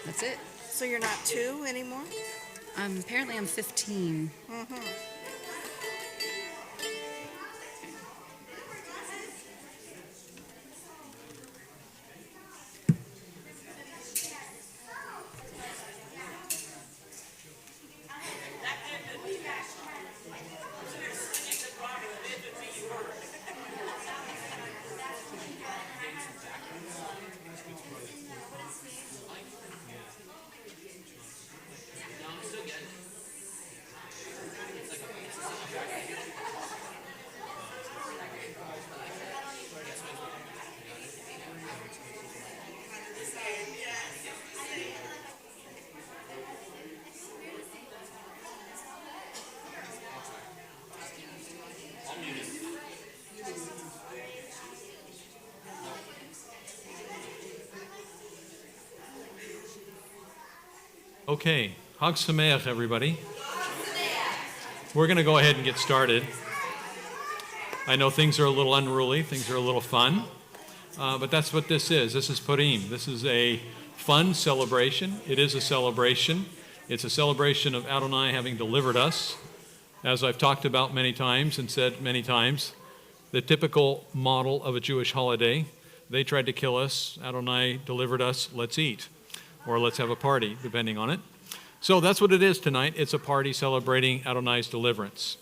That's it. So you're not 2 anymore? Apparently I'm 15. Mm-hmm. Okay, Hag Sameach, everybody. We're going to go ahead and get started. I know things are a little unruly, things are a little fun, but that's what this is. This is Purim. This is a fun celebration. It is a celebration. It's a celebration of Adonai having delivered us. As I've talked about many times and said many times, the typical model of a Jewish holiday, they tried to kill us. Adonai delivered us. Let's eat. Or let's have a party, depending on it. So that's what it is tonight. It's a party celebrating Adonai's deliverance.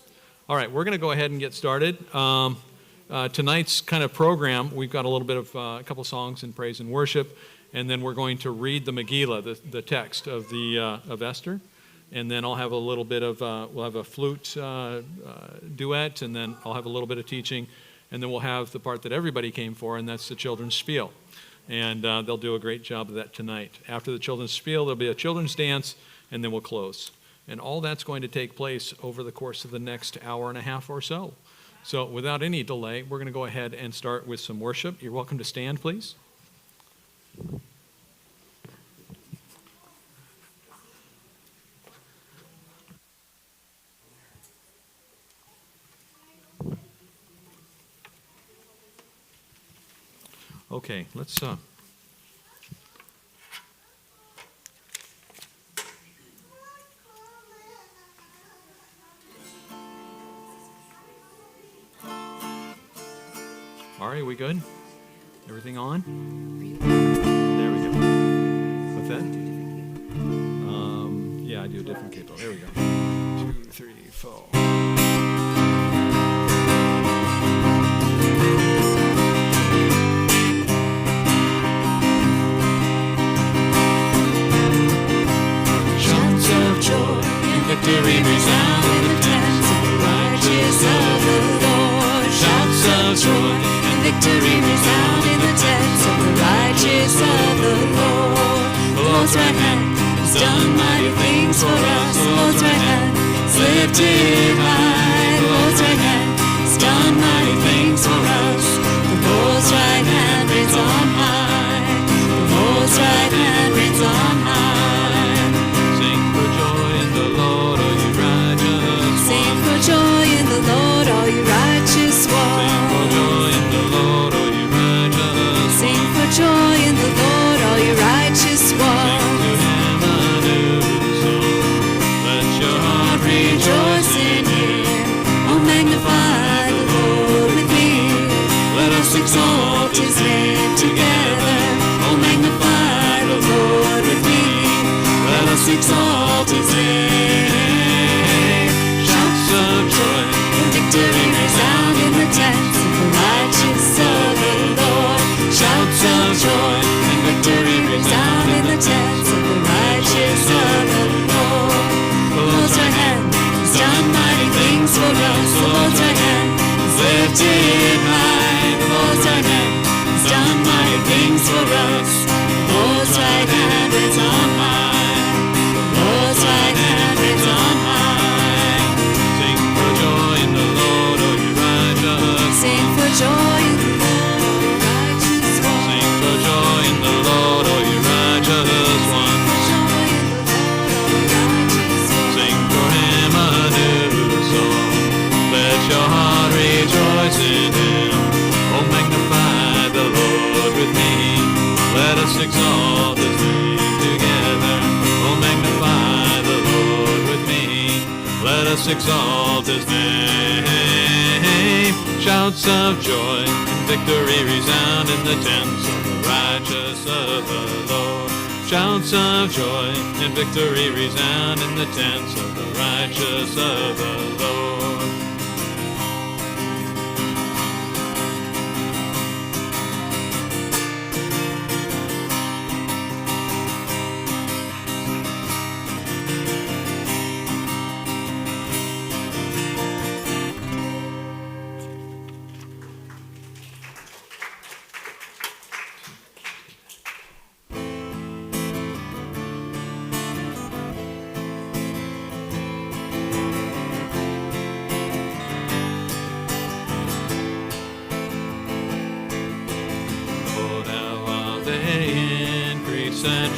All right, we're going to go ahead and get started. Tonight's kind of program, we've got a little bit of a couple songs in praise and worship, and then we're going to read the Megillah, the text of Esther, and then I'll have a little bit of we'll have a flute duet, and then I'll have a little bit of teaching, and then we'll have the part that everybody came for, and that's the children's spiel. And they'll do a great job of that tonight. After the children's spiel, there'll be a children's dance, and then we'll close. And all that's going to take place over the course of the next hour and a half or so. So without any delay, we're going to go ahead and start with some worship. You're welcome to stand, please. Okay, let's all right, we good? Everything on? There we go. What's that? Yeah, I do a different capo. There we go. 2, 3, 4. Victory resound in the tents of the righteous of the Lord. Shouts of joy and victory resound in the tents of the righteous of the Lord. The Lord's right hand has done mighty things for us. The Lord's right hand is lifted high. The Lord's right hand has done mighty things for us. The Lord's right hand reigns on high. The Lord's right hand reigns on high. Joy in the Lord, all you righteous ones. Sing for joy in the Lord, all you righteous. Sing for joy in the Lord, all you righteous ones. Sing to him a new song. Let your heart rejoice in him. Oh, magnify the Lord with me. Let us exalt his name together. Oh, magnify the Lord with me. Let us exalt his name. Of joy and victory resound in the tents of the righteous of the Lord. Shouts of joy and victory resound in the tents of the righteous of the Lord. The Lord's right hand has done mighty things for us. The Lord's right hand is lifted high. The Lord's right hand has done mighty things for us. The Lord's right hand is on high. The Lord's right hand is on high. Sing for joy in the Lord, all you righteous ones. Sing for joy in the Lord, all you righteous ones. Sing for him a new song. Let your heart rejoice in him. Oh, magnify the Lord with me. Let us exalt his name together. us exalt his name. Shouts of joy and victory resound in the tents of the righteous of the Lord. Shouts of joy and victory resound in the tents of the righteous of the Lord.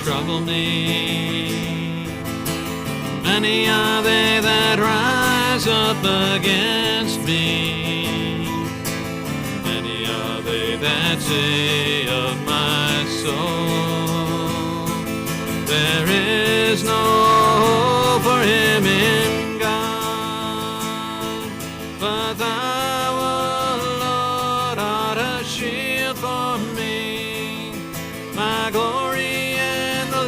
Trouble me. Many are they that rise up against me. Many are they that say of my soul, there is no hope for him in God. But thou, O Lord, art a shield for me, my glory,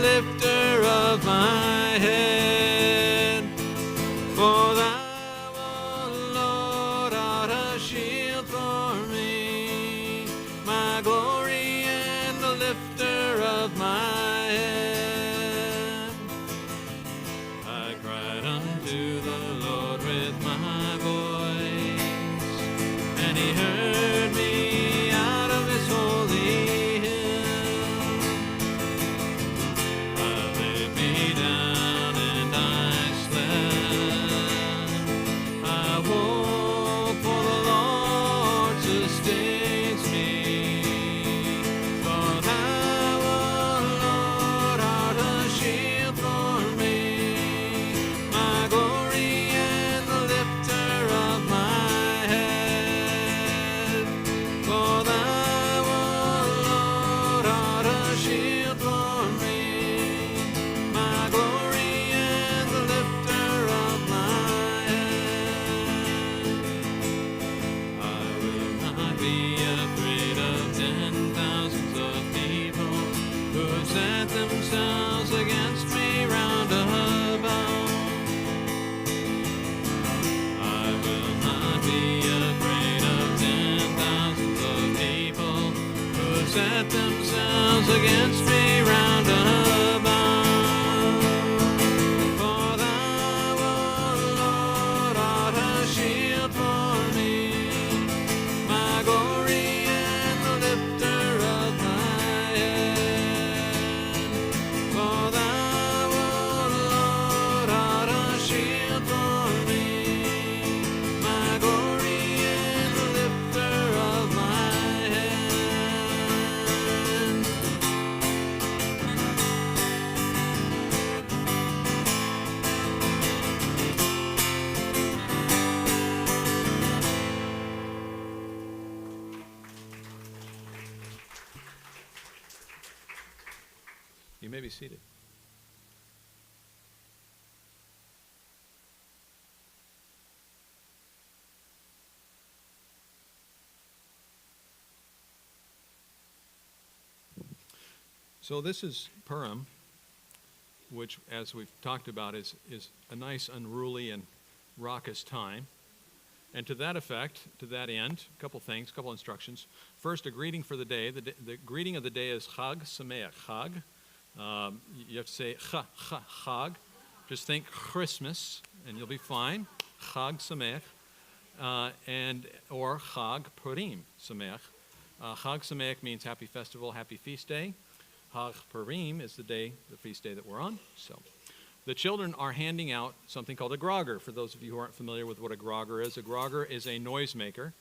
lifter of my head. For thou, O Lord, art a shield for me, my glory and the lifter of my head. I cried unto the Lord with my voice, and he heard me out of his holy hill. Set themselves against me round about. For thou, O Lord, art a shield for me, my glory and the lifter of my head. For thou, O Lord, art a shield for me, my glory and the lifter of my head. You may be seated. So this is Purim, which, as we've talked about, is a nice, unruly, and raucous time. And to that effect, to that end, a couple things, a couple instructions. First, a greeting for the day. The greeting of the day is Chag Sameach. Chag. You have to say Chag. Just think Christmas, and you'll be fine. Chag Sameach. Or Chag Purim Sameach. Chag Sameach means happy festival, happy feast day. Chag Purim is the feast day that we're on. So, the children are handing out something called a grogger. For those of you who aren't familiar with what a grogger is a noisemaker.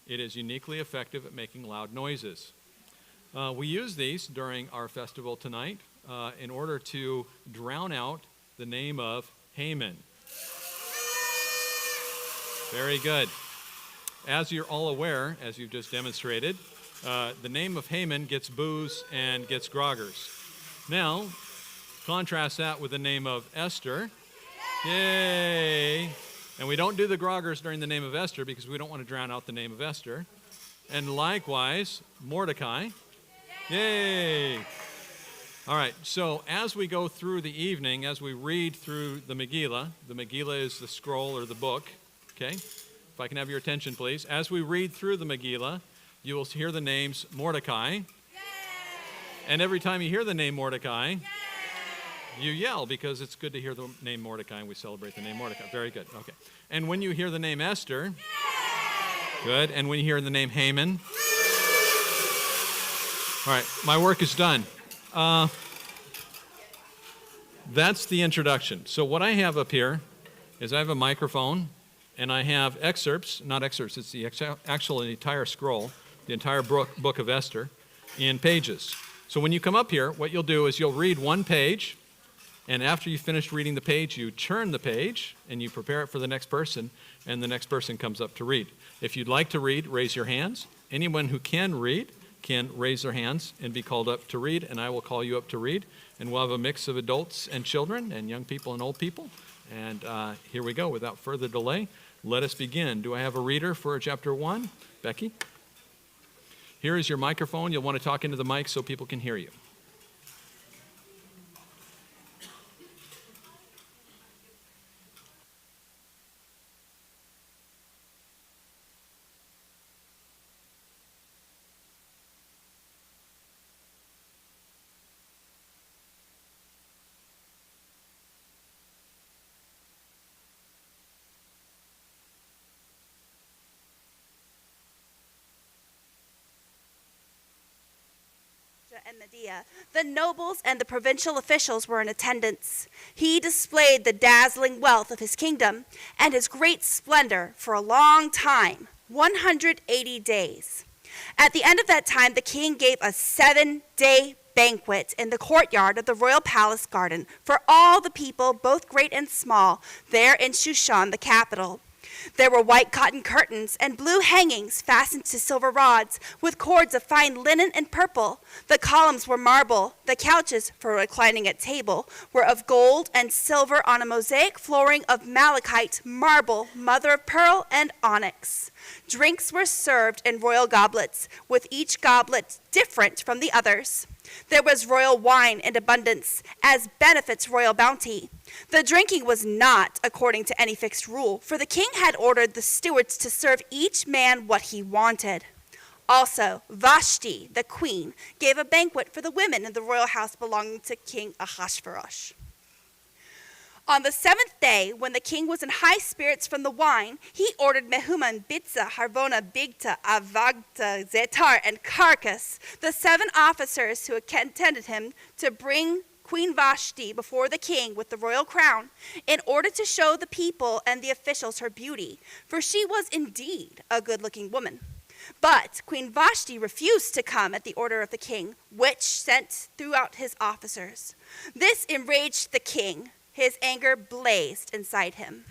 It is uniquely effective at making loud noises. We use these during our festival tonight in order to drown out the name of Haman. Very good. As you're all aware, as you've just demonstrated, the name of Haman gets booze and gets groggers. Now, contrast that with the name of Esther. Yay! And we don't do the groggers during the name of Esther because we don't want to drown out the name of Esther. And likewise, Mordecai. Yay! All right, so as we go through the evening, as we read through the Megillah is the scroll or the book, okay? If I can have your attention, please. As we read through the Megillah, you will hear the names Mordecai. Yay! And every time you hear the name Mordecai, yay! You yell because it's good to hear the name Mordecai, and we celebrate the name Mordecai. Very good, okay. And when you hear the name Esther, yay! Good, and when you hear the name Haman, all right, my work is done. That's the introduction. So what I have up here is I have a microphone, and I have excerpts, not excerpts, it's the actual entire scroll, the entire book of Esther, in pages. So when you come up here, what you'll do is you'll read one page, and after you finish reading the page, you turn the page, and you prepare it for the next person, and the next person comes up to read. If you'd like to read, raise your hands. Anyone who can read can raise their hands and be called up to read, and I will call you up to read. And we'll have a mix of adults and children and young people and old people. And here we go. Without further delay, let us begin. Do I have a reader for chapter 1? Becky? Here is your microphone. You'll want to talk into the mic so people can hear you. And Medea, the nobles and the provincial officials were in attendance. He displayed the dazzling wealth of his kingdom and his great splendor for a long time, 180 days. At the end of that time, the king gave a 7-day banquet in the courtyard of the royal palace garden for all the people, both great and small, there in Shushan, the capital. There were white cotton curtains and blue hangings fastened to silver rods with cords of fine linen and purple. The columns were marble. The couches for reclining at table were of gold and silver on a mosaic flooring of malachite, marble, mother of pearl, and onyx. Drinks were served in royal goblets, with each goblet different from the others. There was royal wine in abundance, as benefits royal bounty. The drinking was not according to any fixed rule, for the king had ordered the stewards to serve each man what he wanted. Also, Vashti, the queen, gave a banquet for the women in the royal house belonging to King Ahasuerus. On the 7th day, when the king was in high spirits from the wine, he ordered Mehuman, Bitza, Harbona, Bigta, Avagta, Zetar, and Carcass, the 7 officers who attended him, to bring Queen Vashti before the king with the royal crown, in order to show the people and the officials her beauty, for she was indeed a good-looking woman. But Queen Vashti refused to come at the order of the king, which sent throughout his officers. This enraged the king. His anger blazed inside him.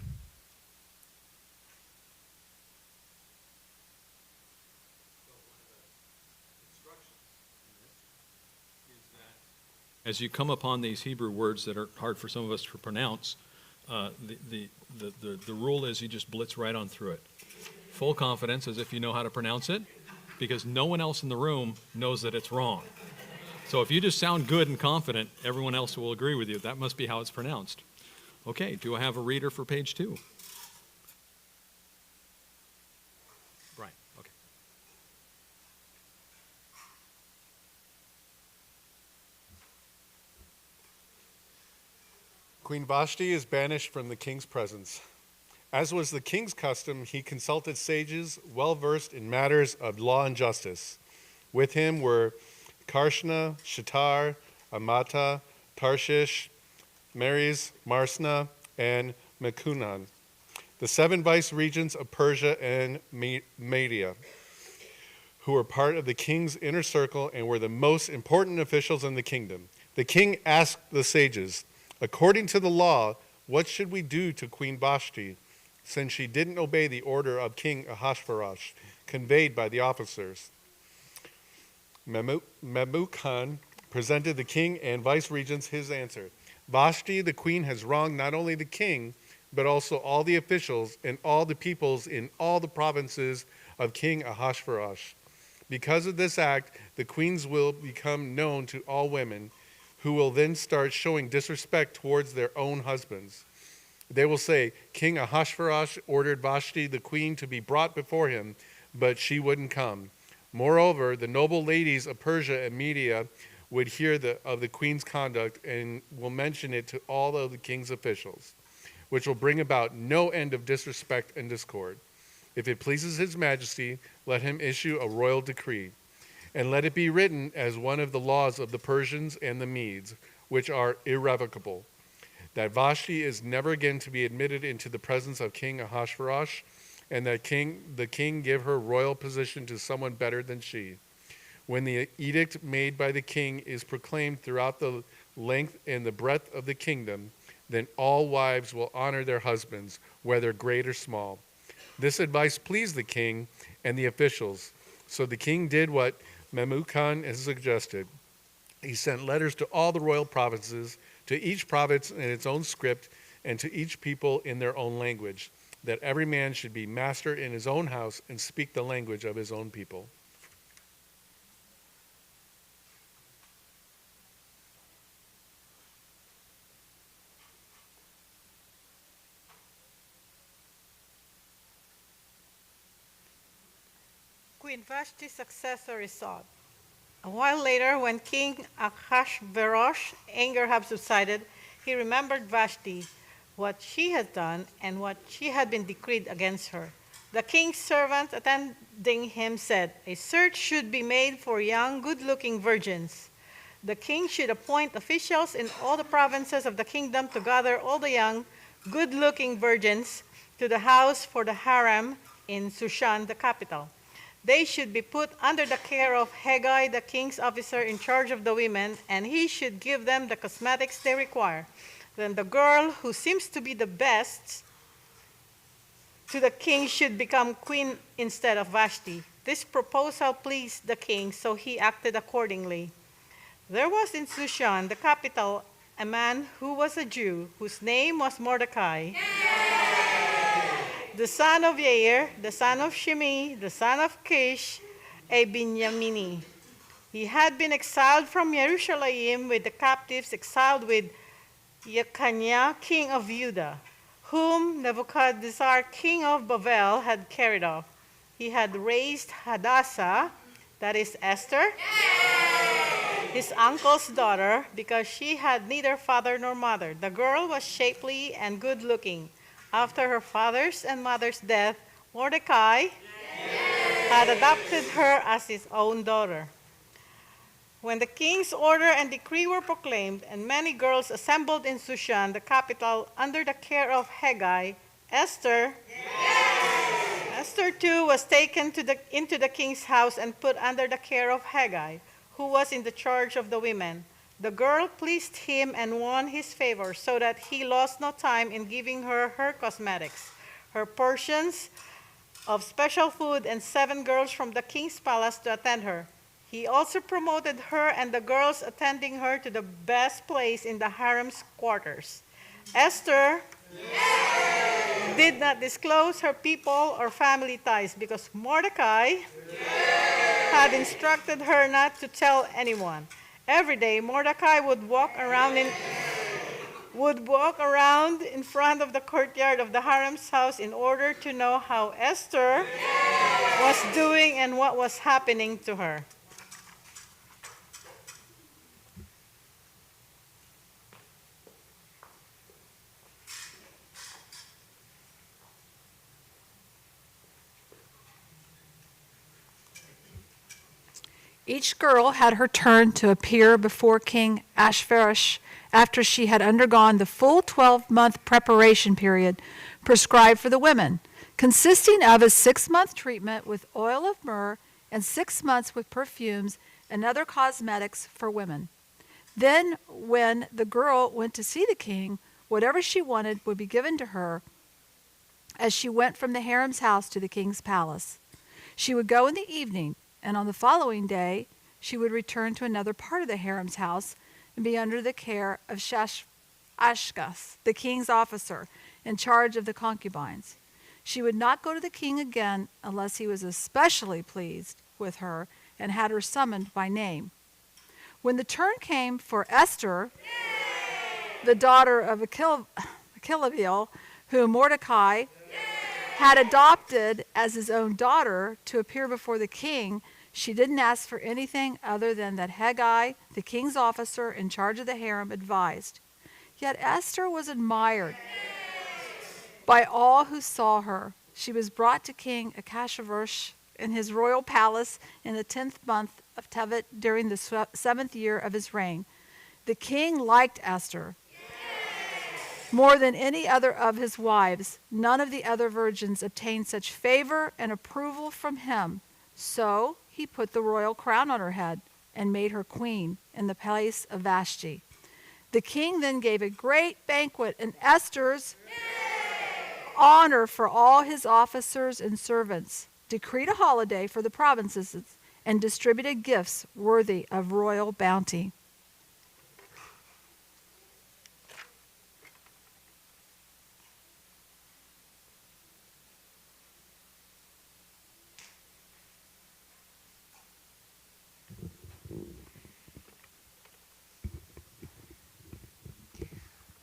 As you come upon these Hebrew words that are hard for some of us to pronounce, the rule is you just blitz right on through it. Full confidence, as if you know how to pronounce it, because no one else in the room knows that it's wrong. So if you just sound good and confident, everyone else will agree with you. That must be how it's pronounced. Okay, do I have a reader for page 2? Brian, okay. Queen Vashti is banished from the king's presence. As was the king's custom, he consulted sages well versed in matters of law and justice. With him were Karshna, Shatar, Amata, Tarshish, Meres, Marsna, and Mekunan, the 7 vice-regents of Persia and Media, who were part of the king's inner circle and were the most important officials in the kingdom. The king asked the sages, according to the law, what should we do to Queen Vashti, since she didn't obey the order of King Ahasuerus, conveyed by the officers? Memucan presented the king and vice-regents his answer. Vashti, the queen, has wronged not only the king, but also all the officials and all the peoples in all the provinces of King Ahasuerus. Because of this act, the queens will become known to all women, who will then start showing disrespect towards their own husbands. They will say, King Ahasuerus ordered Vashti the queen to be brought before him, but she wouldn't come. Moreover, the noble ladies of Persia and Media would hear of the queen's conduct and will mention it to all of the king's officials, which will bring about no end of disrespect and discord. If it pleases his majesty, let him issue a royal decree, and let it be written as one of the laws of the Persians and the Medes, which are irrevocable, that Vashti is never again to be admitted into the presence of King Ahasuerus, and that the king give her royal position to someone better than she. When the edict made by the king is proclaimed throughout the length and the breadth of the kingdom, then all wives will honor their husbands, whether great or small. This advice pleased the king and the officials, so the king did what Memucan has suggested. He sent letters to all the royal provinces, to each province in its own script, and to each people in their own language, that every man should be master in his own house and speak the language of his own people. Queen Vashti's successor is sought. A while later, when King Ahasuerus' anger had subsided, he remembered Vashti, what she had done, and what she had been decreed against her. The king's servant attending him said, "A search should be made for young, good-looking virgins. The king should appoint officials in all the provinces of the kingdom to gather all the young, good-looking virgins to the house for the harem in Shushan, the capital. They should be put under the care of Haggai, the king's officer in charge of the women, and he should give them the cosmetics they require. Then the girl who seems to be the best to the king should become queen instead of Vashti." This proposal pleased the king, so he acted accordingly. There was in Shushan, the capital, a man who was a Jew, whose name was Mordecai, the son of Yair, the son of Shimei, the son of Kish, a Binyamini. He had been exiled from Jerusalem with the captives, exiled with Jeconiah, king of Judah, whom Nebuchadnezzar, king of Babel, had carried off. He had raised Hadassah, that is Esther, his uncle's daughter, because she had neither father nor mother. The girl was shapely and good-looking. After her father's and mother's death, Mordecai had adopted her as his own daughter. When the king's order and decree were proclaimed, and many girls assembled in Shushan, the capital, under the care of Haggai, Esther too was taken into the king's house and put under the care of Haggai, who was in the charge of the women. The girl pleased him and won his favor, so that he lost no time in giving her her cosmetics, her portions of special food, and 7 girls from the king's palace to attend her. He also promoted her and the girls attending her to the best place in the harem's quarters. Esther did not disclose her people or family ties because Mordecai had instructed her not to tell anyone. Every day, Mordecai would walk around in front of the courtyard of the harem's house in order to know how Esther was doing and what was happening to her. Each girl had her turn to appear before King Ahasuerus after she had undergone the full 12-month preparation period prescribed for the women, consisting of a 6-month treatment with oil of myrrh and 6 months with perfumes and other cosmetics for women. Then, when the girl went to see the king, whatever she wanted would be given to her as she went from the harem's house to the king's palace. She would go in the evening, and on the following day, she would return to another part of the harem's house and be under the care of Ashkas, the king's officer, in charge of the concubines. She would not go to the king again unless he was especially pleased with her and had her summoned by name. When the turn came for Esther, the daughter of Achilabel, whom Mordecai had adopted as his own daughter to appear before the king, she didn't ask for anything other than that Haggai, the king's officer in charge of the harem, advised. Yet Esther was admired by all who saw her. She was brought to King Ahasuerus in his royal palace in the 10th month of Tevet during the 7th year of his reign. The king liked Esther more than any other of his wives. None of the other virgins obtained such favor and approval from him. So he put the royal crown on her head and made her queen in the place of Vashti. The king then gave a great banquet in Esther's honor for all his officers and servants, decreed a holiday for the provinces, and distributed gifts worthy of royal bounty.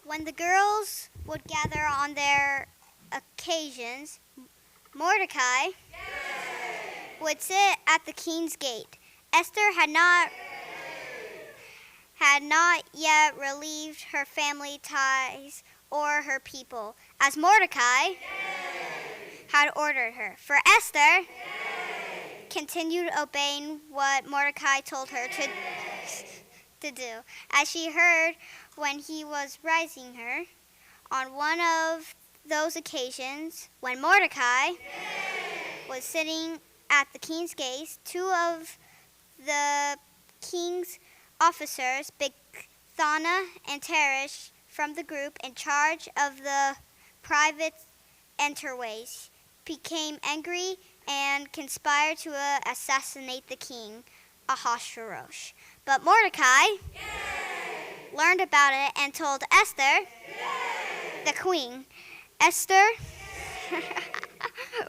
When the girls would gather on their occasions, Mordecai would sit at the king's gate. Esther had not yet relieved her family ties or her people, as Mordecai had ordered her. For Esther continued obeying what Mordecai told her to do, as she heard when he was raising her. On one of those occasions, when Mordecai was sitting at the king's gate, two of the king's officers, Bigthana and Teresh, from the group in charge of the private enterways, became angry and conspired to assassinate the king, Ahasuerus. But Mordecai learned about it and told Esther, the queen. Esther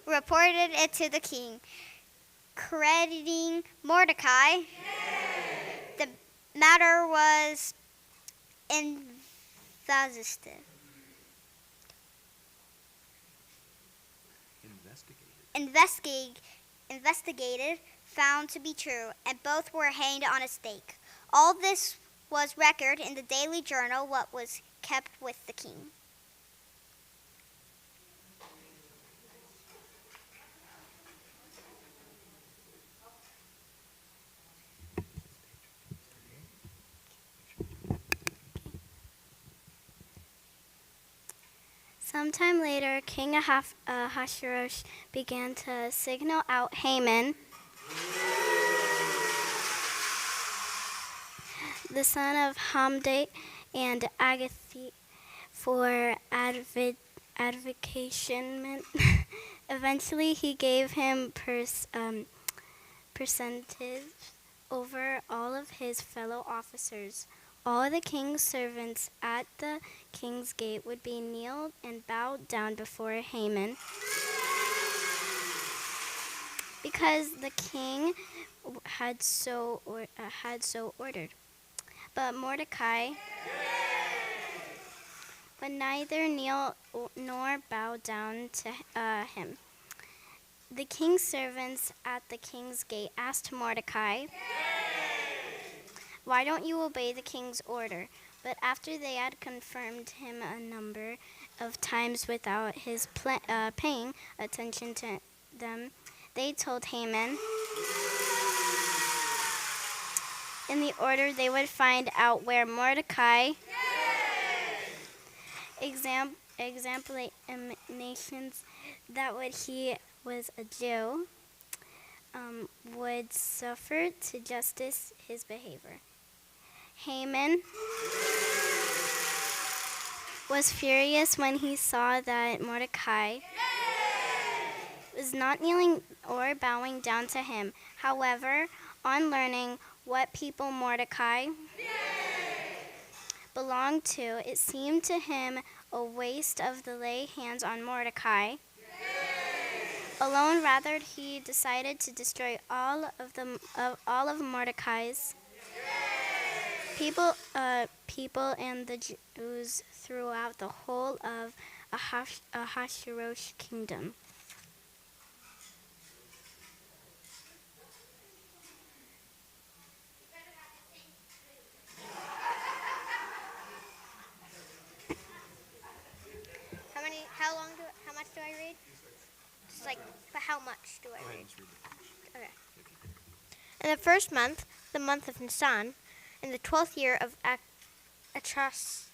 reported it to the king, crediting Mordecai. The matter was investigated, found to be true, and both were hanged on a stake. All this was recorded in the daily journal, what was kept with the king. Sometime later, King Ahasuerus began to signal out Haman, the son of Hamdate, and Agathi for advocation. Eventually, he gave him percentage over all of his fellow officers. All the king's servants at the king's gate would be kneeled and bowed down before Haman, because the king had so ordered. But Mordecai would neither kneel nor bow down to him. The king's servants at the king's gate asked Mordecai, "Why don't you obey the king's order?" But after they had confirmed him a number of times without his paying attention to them, they told Haman in the order they would find out where Mordecai examinations that what he was a Jew would suffer to justice his behavior. Haman was furious when he saw that Mordecai was not kneeling or bowing down to him. However, on learning what people Mordecai belonged to, it seemed to him a waste of the lay hands on Mordecai. Alone, rather, he decided to destroy all of Mordecai's people and the Jews throughout the whole of Ahasuerus' kingdom. How much do I read? Just like, but how much do I read? Okay. In the first month, the month of Nisan, in the 12th year of Achashverosh,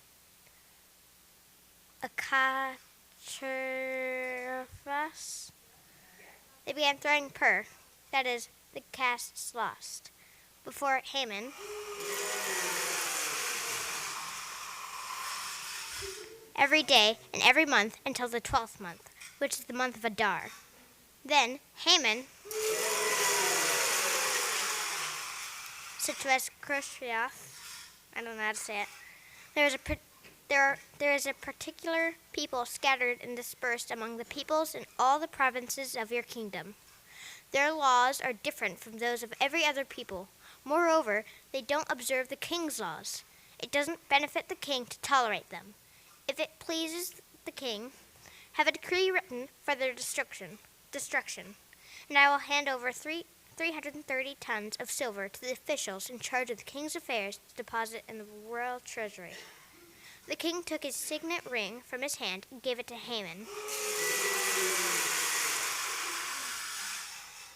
they began throwing pur, that is, the casts lost, before Haman. Every day and every month until the 12th month, which is the month of Adar. Then Haman, such as Khosroth, I don't know how to say it, there is a particular people scattered and dispersed among the peoples in all the provinces of your kingdom. Their laws are different from those of every other people. Moreover, they don't observe the king's laws. It doesn't benefit the king to tolerate them. If it pleases the king, have a decree written for their destruction, and I will hand over 330 tons of silver to the officials in charge of the king's affairs to deposit in the royal treasury. The king took his signet ring from his hand and gave it to Haman,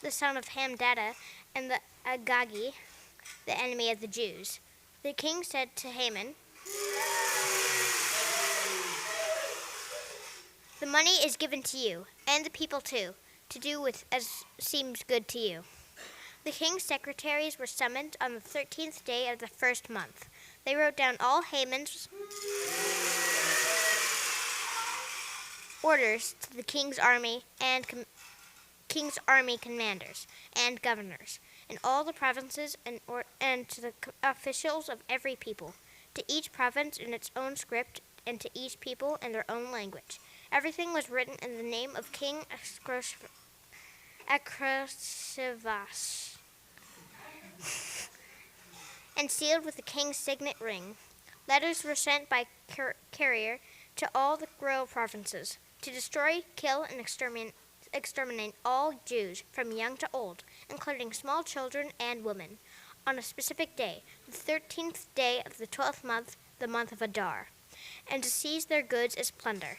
the son of Hammedatha, and the Agagi, the enemy of the Jews. The king said to Haman, "The money is given to you, and the people too, to do with as seems good to you." The king's secretaries were summoned on the 13th day of the first month. They wrote down all Haman's orders to the king's army commanders and governors in all the provinces and to the officials of every people, to each province in its own script and to each people in their own language. Everything was written in the name of King Achashverosh and sealed with the king's signet ring. Letters were sent by carrier to all the royal provinces to destroy, kill, and exterminate all Jews from young to old, including small children and women, on a specific day, the 13th day of the 12th month, the month of Adar, and to seize their goods as plunder.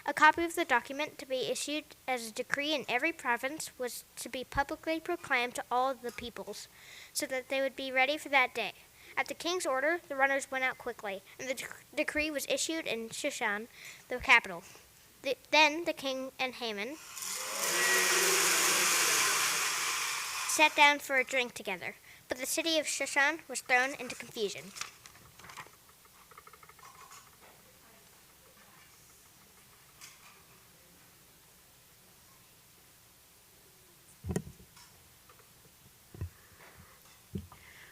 A copy of the document to be issued as a decree in every province was to be publicly proclaimed to all the peoples, so that they would be ready for that day. At the king's order, the runners went out quickly, and the decree was issued in Shushan, the capital. Then the king and Haman sat down for a drink together, but the city of Shushan was thrown into confusion.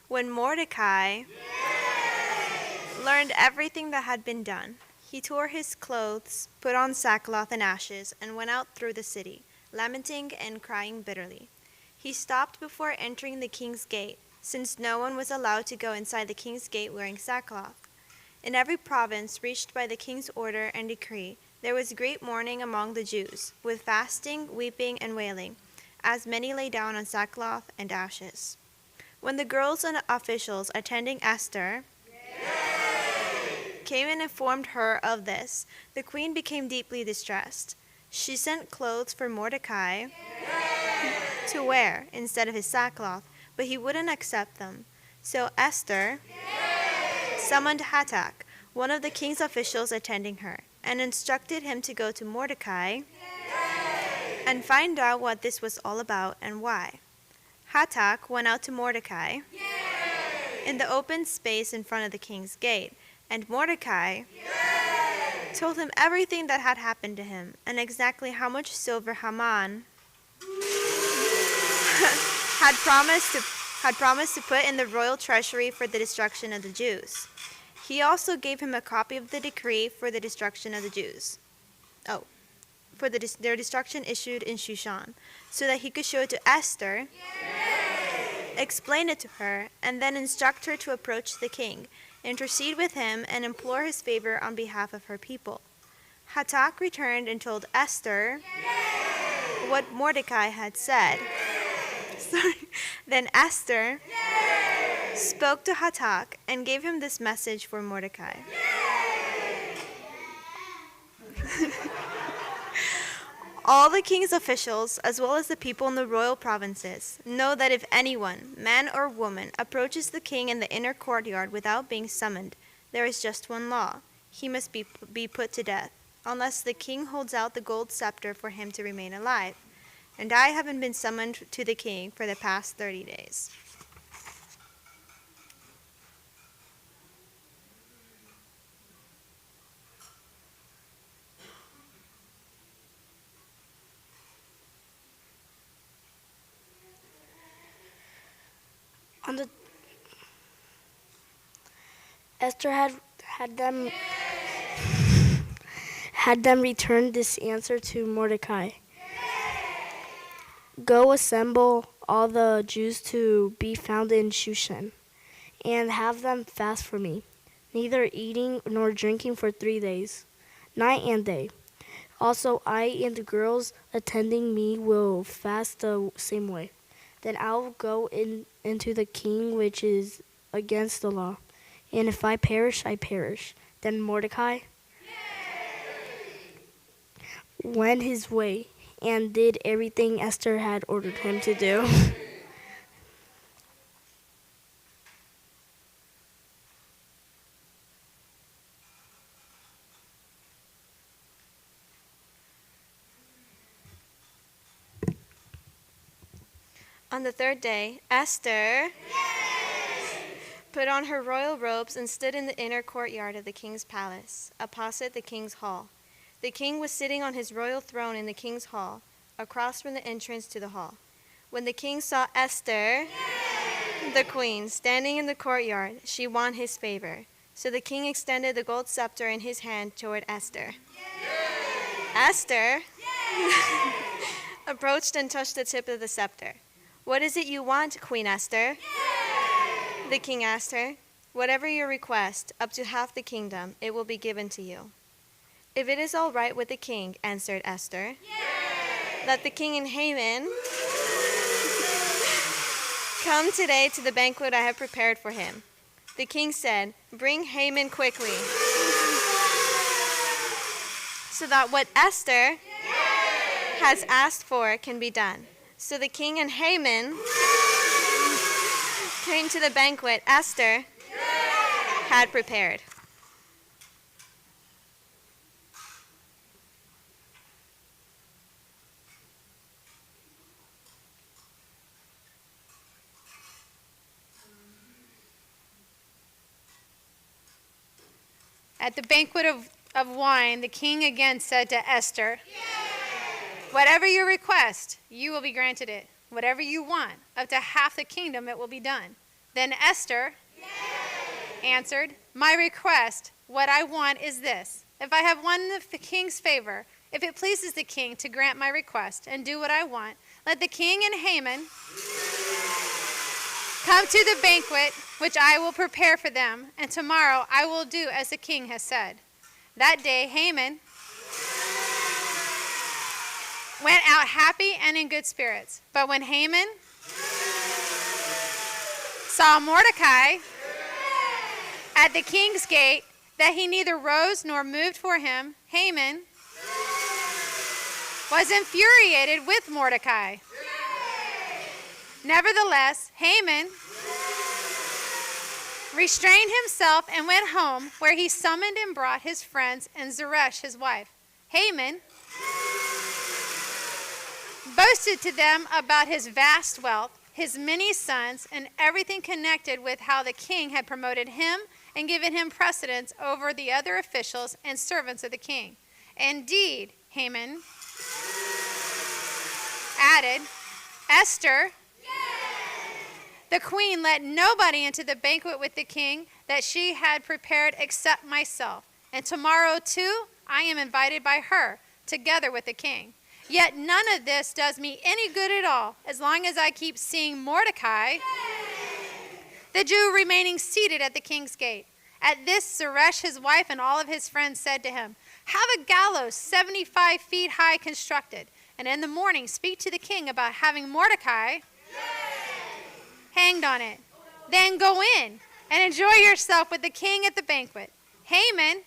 When Mordecai learned everything that had been done, he tore his clothes, put on sackcloth and ashes, and went out through the city, lamenting and crying bitterly. He stopped before entering the king's gate, since no one was allowed to go inside the king's gate wearing sackcloth. In every province reached by the king's order and decree, there was great mourning among the Jews, with fasting, weeping, and wailing, as many lay down on sackcloth and ashes. When the girls and officials attending Esther came and informed her of this, the queen became deeply distressed. She sent clothes for Mordecai to wear instead of his sackcloth, but he wouldn't accept them. So Esther summoned Hatak, one of the king's officials attending her, and instructed him to go to Mordecai and find out what this was all about and why. Hatak went out to Mordecai in the open space in front of the king's gate, and Mordecai told him everything that had happened to him and exactly how much silver Haman had promised to put in the royal treasury for the destruction of the Jews. He also gave him a copy of the decree for the destruction of the Jews. Their destruction issued in Shushan, so that he could show it to Esther, explain it to her, and then instruct her to approach the king, intercede with him, and implore his favor on behalf of her people. Hatak returned and told Esther what Mordecai had said. Then Esther spoke to Hatak and gave him this message for Mordecai. All the king's officials, as well as the people in the royal provinces, know that if anyone, man or woman, approaches the king in the inner courtyard without being summoned, there is just one law. He must be put to death, unless the king holds out the gold scepter for him to remain alive. And I haven't been summoned to the king for the past 30 days. Esther had them return this answer to Mordecai. Go assemble all the Jews to be found in Shushan, and have them fast for me, neither eating nor drinking for 3 days, night and day. Also I and the girls attending me will fast the same way. Then I'll go into the king, which is against the law. And if I perish, I perish. Then Mordecai went his way and did everything Esther had ordered him to do. On the third day, Esther put on her royal robes and stood in the inner courtyard of the king's palace, opposite the king's hall. The king was sitting on his royal throne in the king's hall, across from the entrance to the hall. When the king saw Esther, the queen, standing in the courtyard, she won his favor. So the king extended the gold scepter in his hand toward Esther. Esther approached and touched the tip of the scepter. "What is it you want, Queen Esther?" The king asked her. "Whatever your request, up to half the kingdom, it will be given to you." "If it is all right with the king," answered Esther, "let the king and Haman come today to the banquet I have prepared for him." The king said, "Bring Haman quickly," so that what Esther has asked for can be done. So the king and Haman came to the banquet Esther had prepared. At the banquet of wine, the king again said to Esther, "Whatever your request, you will be granted it. Whatever you want, up to half the kingdom, it will be done." Then Esther answered, "My request, what I want is this. If I have won the king's favor, if it pleases the king to grant my request and do what I want, let the king and Haman come to the banquet which I will prepare for them, and tomorrow I will do as the king has said." That day Haman went out happy and in good spirits. But when Haman saw Mordecai at the king's gate, that he neither rose nor moved for him, Haman was infuriated with Mordecai. Nevertheless, Haman restrained himself and went home, where he summoned and brought his friends and Zeresh his wife. Haman boasted to them about his vast wealth, his many sons, and everything connected with how the king had promoted him and given him precedence over the other officials and servants of the king. Indeed, Haman added, Esther, the queen, let nobody into the banquet with the king, that she had prepared except myself. And tomorrow, too, I am invited by her, together with the king. Yet none of this does me any good at all, as long as I keep seeing Mordecai, the Jew, remaining seated at the king's gate. At this, Zeresh, his wife, and all of his friends said to him, have a gallows 75 feet high constructed, and in the morning speak to the king about having Mordecai hanged on it. Then go in and enjoy yourself with the king at the banquet. Haman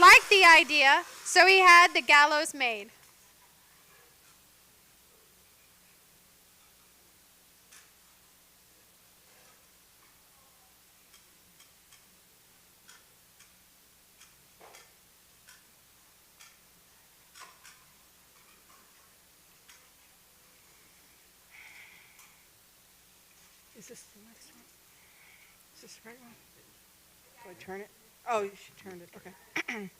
liked the idea, so he had the gallows made. Is this the next one? Is this the right one? Do I turn it? Oh, she turned it. Okay.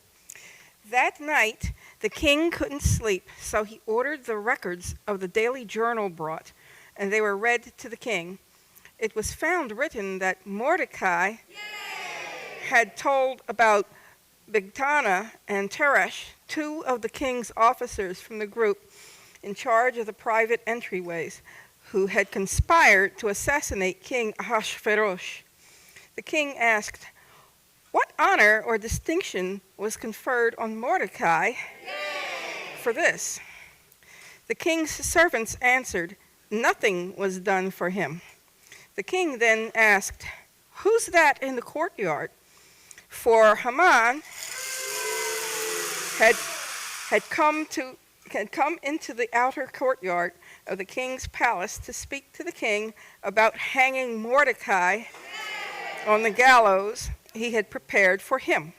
That night, the king couldn't sleep, so he ordered the records of the daily journal brought, and they were read to the king. It was found written that Mordecai had told about Bigthana and Teresh, two of the king's officers from the group in charge of the private entryways, who had conspired to assassinate King Ahasuerus. The king asked, what honor or distinction was conferred on Mordecai for this? The king's servants answered, nothing was done for him. The king then asked, who's that in the courtyard? For Haman had come into the outer courtyard of the king's palace to speak to the king about hanging Mordecai on the gallows he had prepared for him.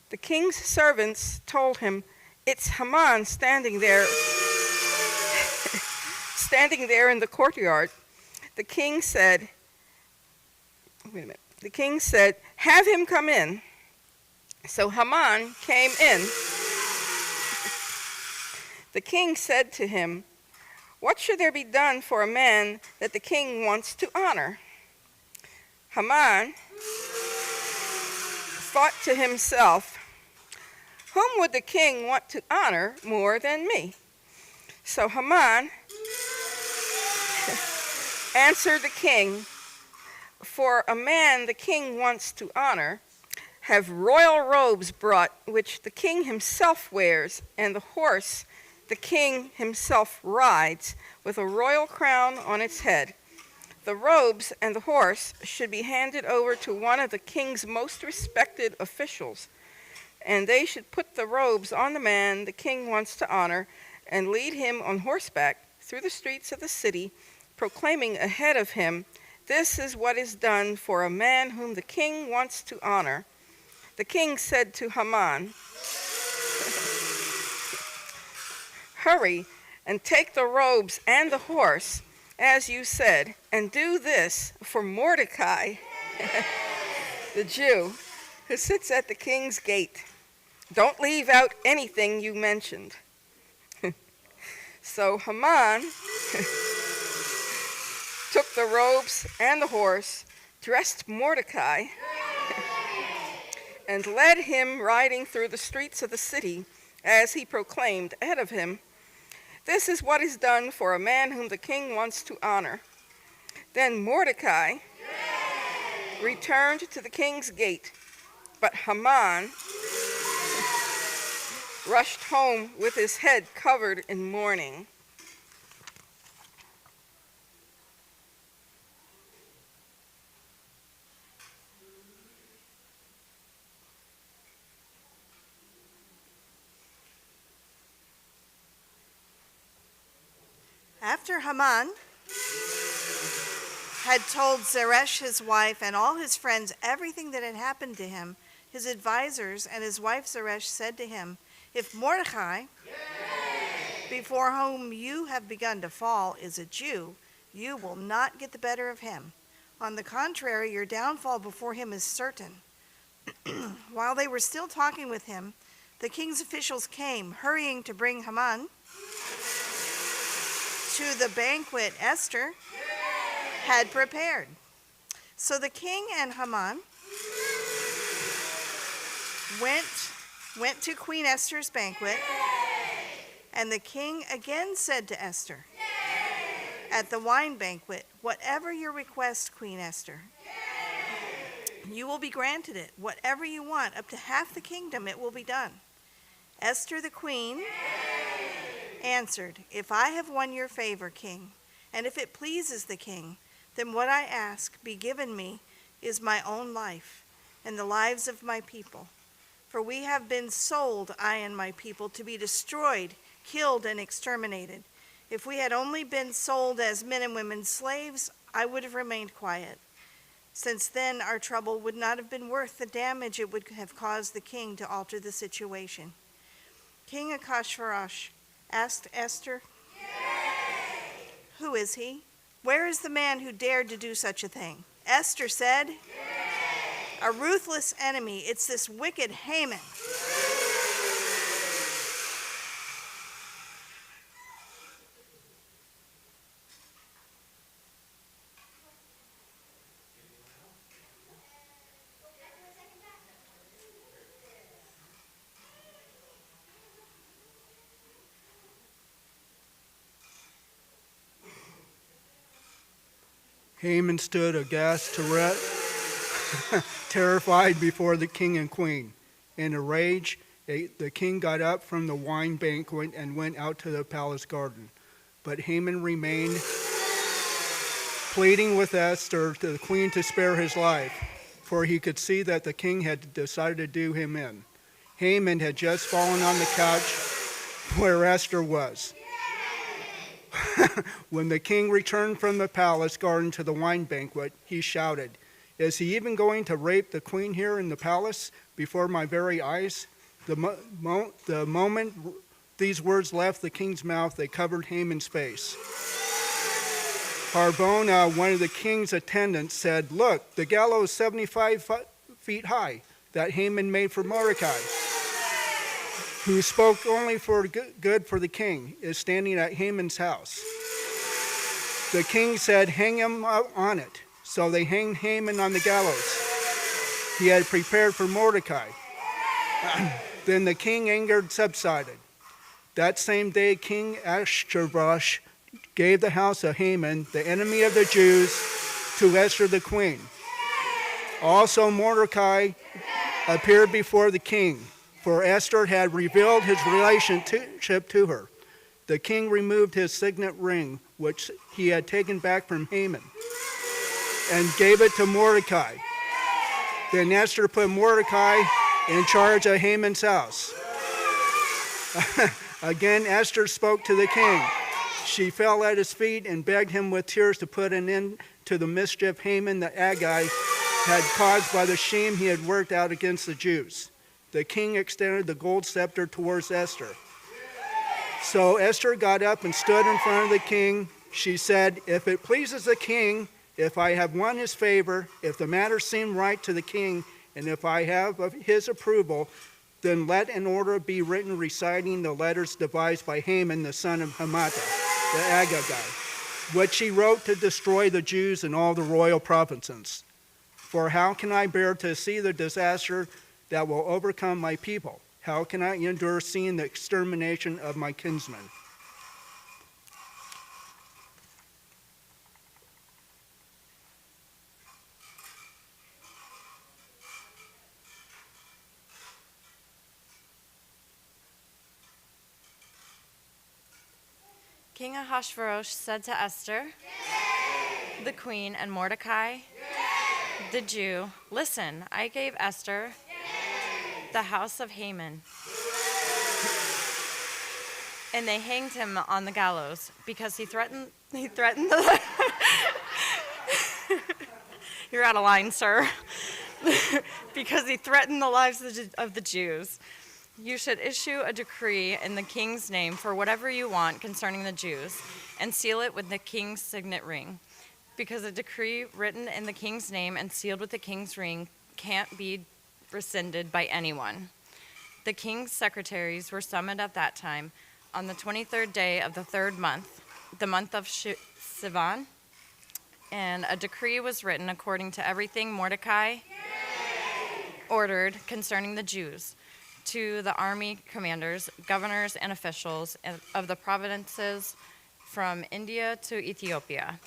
The king's servants told him, it's Haman standing there in the courtyard. The king said, have him come in. So Haman came in. The king said to him, what should there be done for a man that the king wants to honor? Haman thought to himself, whom would the king want to honor more than me? So Haman answered the king, for a man the king wants to honor, have royal robes brought, which the king himself wears, and the horse the king himself rides, with a royal crown on its head. The robes and the horse should be handed over to one of the king's most respected officials, and they should put the robes on the man the king wants to honor and lead him on horseback through the streets of the city, proclaiming ahead of him, this is what is done for a man whom the king wants to honor. The king said to Haman, hurry and take the robes and the horse, as you said, and do this for Mordecai, the Jew, who sits at the king's gate. Don't leave out anything you mentioned. So Haman took the robes and the horse, dressed Mordecai, and led him riding through the streets of the city, as he proclaimed ahead of him, this is what is done for a man whom the king wants to honor. Then Mordecai returned to the king's gate, but Haman rushed home with his head covered in mourning. After Haman had told Zeresh, his wife, and all his friends everything that had happened to him, his advisors and his wife Zeresh said to him, if Mordecai, before whom you have begun to fall, is a Jew, you will not get the better of him. On the contrary, your downfall before him is certain. While they were still talking with him, the king's officials came, hurrying to bring Haman to the banquet Esther had prepared. So the king and Haman went to Queen Esther's banquet, and the king again said to Esther at the wine banquet, "Whatever your request, Queen Esther, you will be granted it. Whatever you want, up to half the kingdom, it will be done." Esther the queen answered, "If I have won your favor, king, and if it pleases the king, then what I ask be given me is my own life and the lives of my people. For we have been sold, I and my people, to be destroyed, killed, and exterminated. If we had only been sold as men and women slaves, I would have remained quiet. Since then, our trouble would not have been worth the damage it would have caused the king to alter the situation." King Ahasuerus asked Esther, "Who is he? Where is the man who dared to do such a thing?" Esther said, "A ruthless enemy. It's this wicked Haman." Haman stood aghast terrified before the king and queen. In a rage, the king got up from the wine banquet and went out to the palace garden. But Haman remained, pleading with Esther, the queen, to spare his life, for he could see that the king had decided to do him in. Haman had just fallen on the couch where Esther was. When the king returned from the palace garden to the wine banquet, he shouted, "Is he even going to rape the queen here in the palace before my very eyes?" The moment these words left the king's mouth, they covered Haman's face. Harbona, one of the king's attendants, said, "Look, the gallows 75 feet high that Haman made for Mordecai, who spoke only for good for the king, is standing at Haman's house." The king said, "Hang him on it." So they hanged Haman on the gallows he had prepared for Mordecai. Then the king's anger subsided. That same day, King Ahasuerus gave the house of Haman, the enemy of the Jews, to Esther the queen. Also Mordecai appeared before the king, for Esther had revealed his relationship to her. The king removed his signet ring, which he had taken back from Haman, and gave it to Mordecai. Then Esther put Mordecai in charge of Haman's house. Again, Esther spoke to the king. She fell at his feet and begged him with tears to put an end to the mischief Haman the Agagite had caused by the shame he had worked out against the Jews. The king extended the gold scepter towards Esther. So Esther got up and stood in front of the king. She said, "If it pleases the king, if I have won his favor, if the matter seemed right to the king, and if I have his approval, then let an order be written reciting the letters devised by Haman, the son of Hamata, the Agagite, which he wrote to destroy the Jews in all the royal provinces. For how can I bear to see the disaster that will overcome my people? How can I endure seeing the extermination of my kinsmen?" King Ahasuerus said to Esther, the queen, and Mordecai, the Jew, "Listen, I gave Esther the house of Haman, and they hanged him on the gallows because he threatened the You're out of line, sir. Because he threatened the lives of the Jews. You should issue a decree in the king's name for whatever you want concerning the Jews, and seal it with the king's signet ring, because a decree written in the king's name and sealed with the king's ring can't be rescinded by anyone." The king's secretaries were summoned at that time on the 23rd day of the third month, the month of Sivan. and a decree was written according to everything Mordecai ordered concerning the Jews to the army commanders, governors, and officials of the provinces from India to Ethiopia,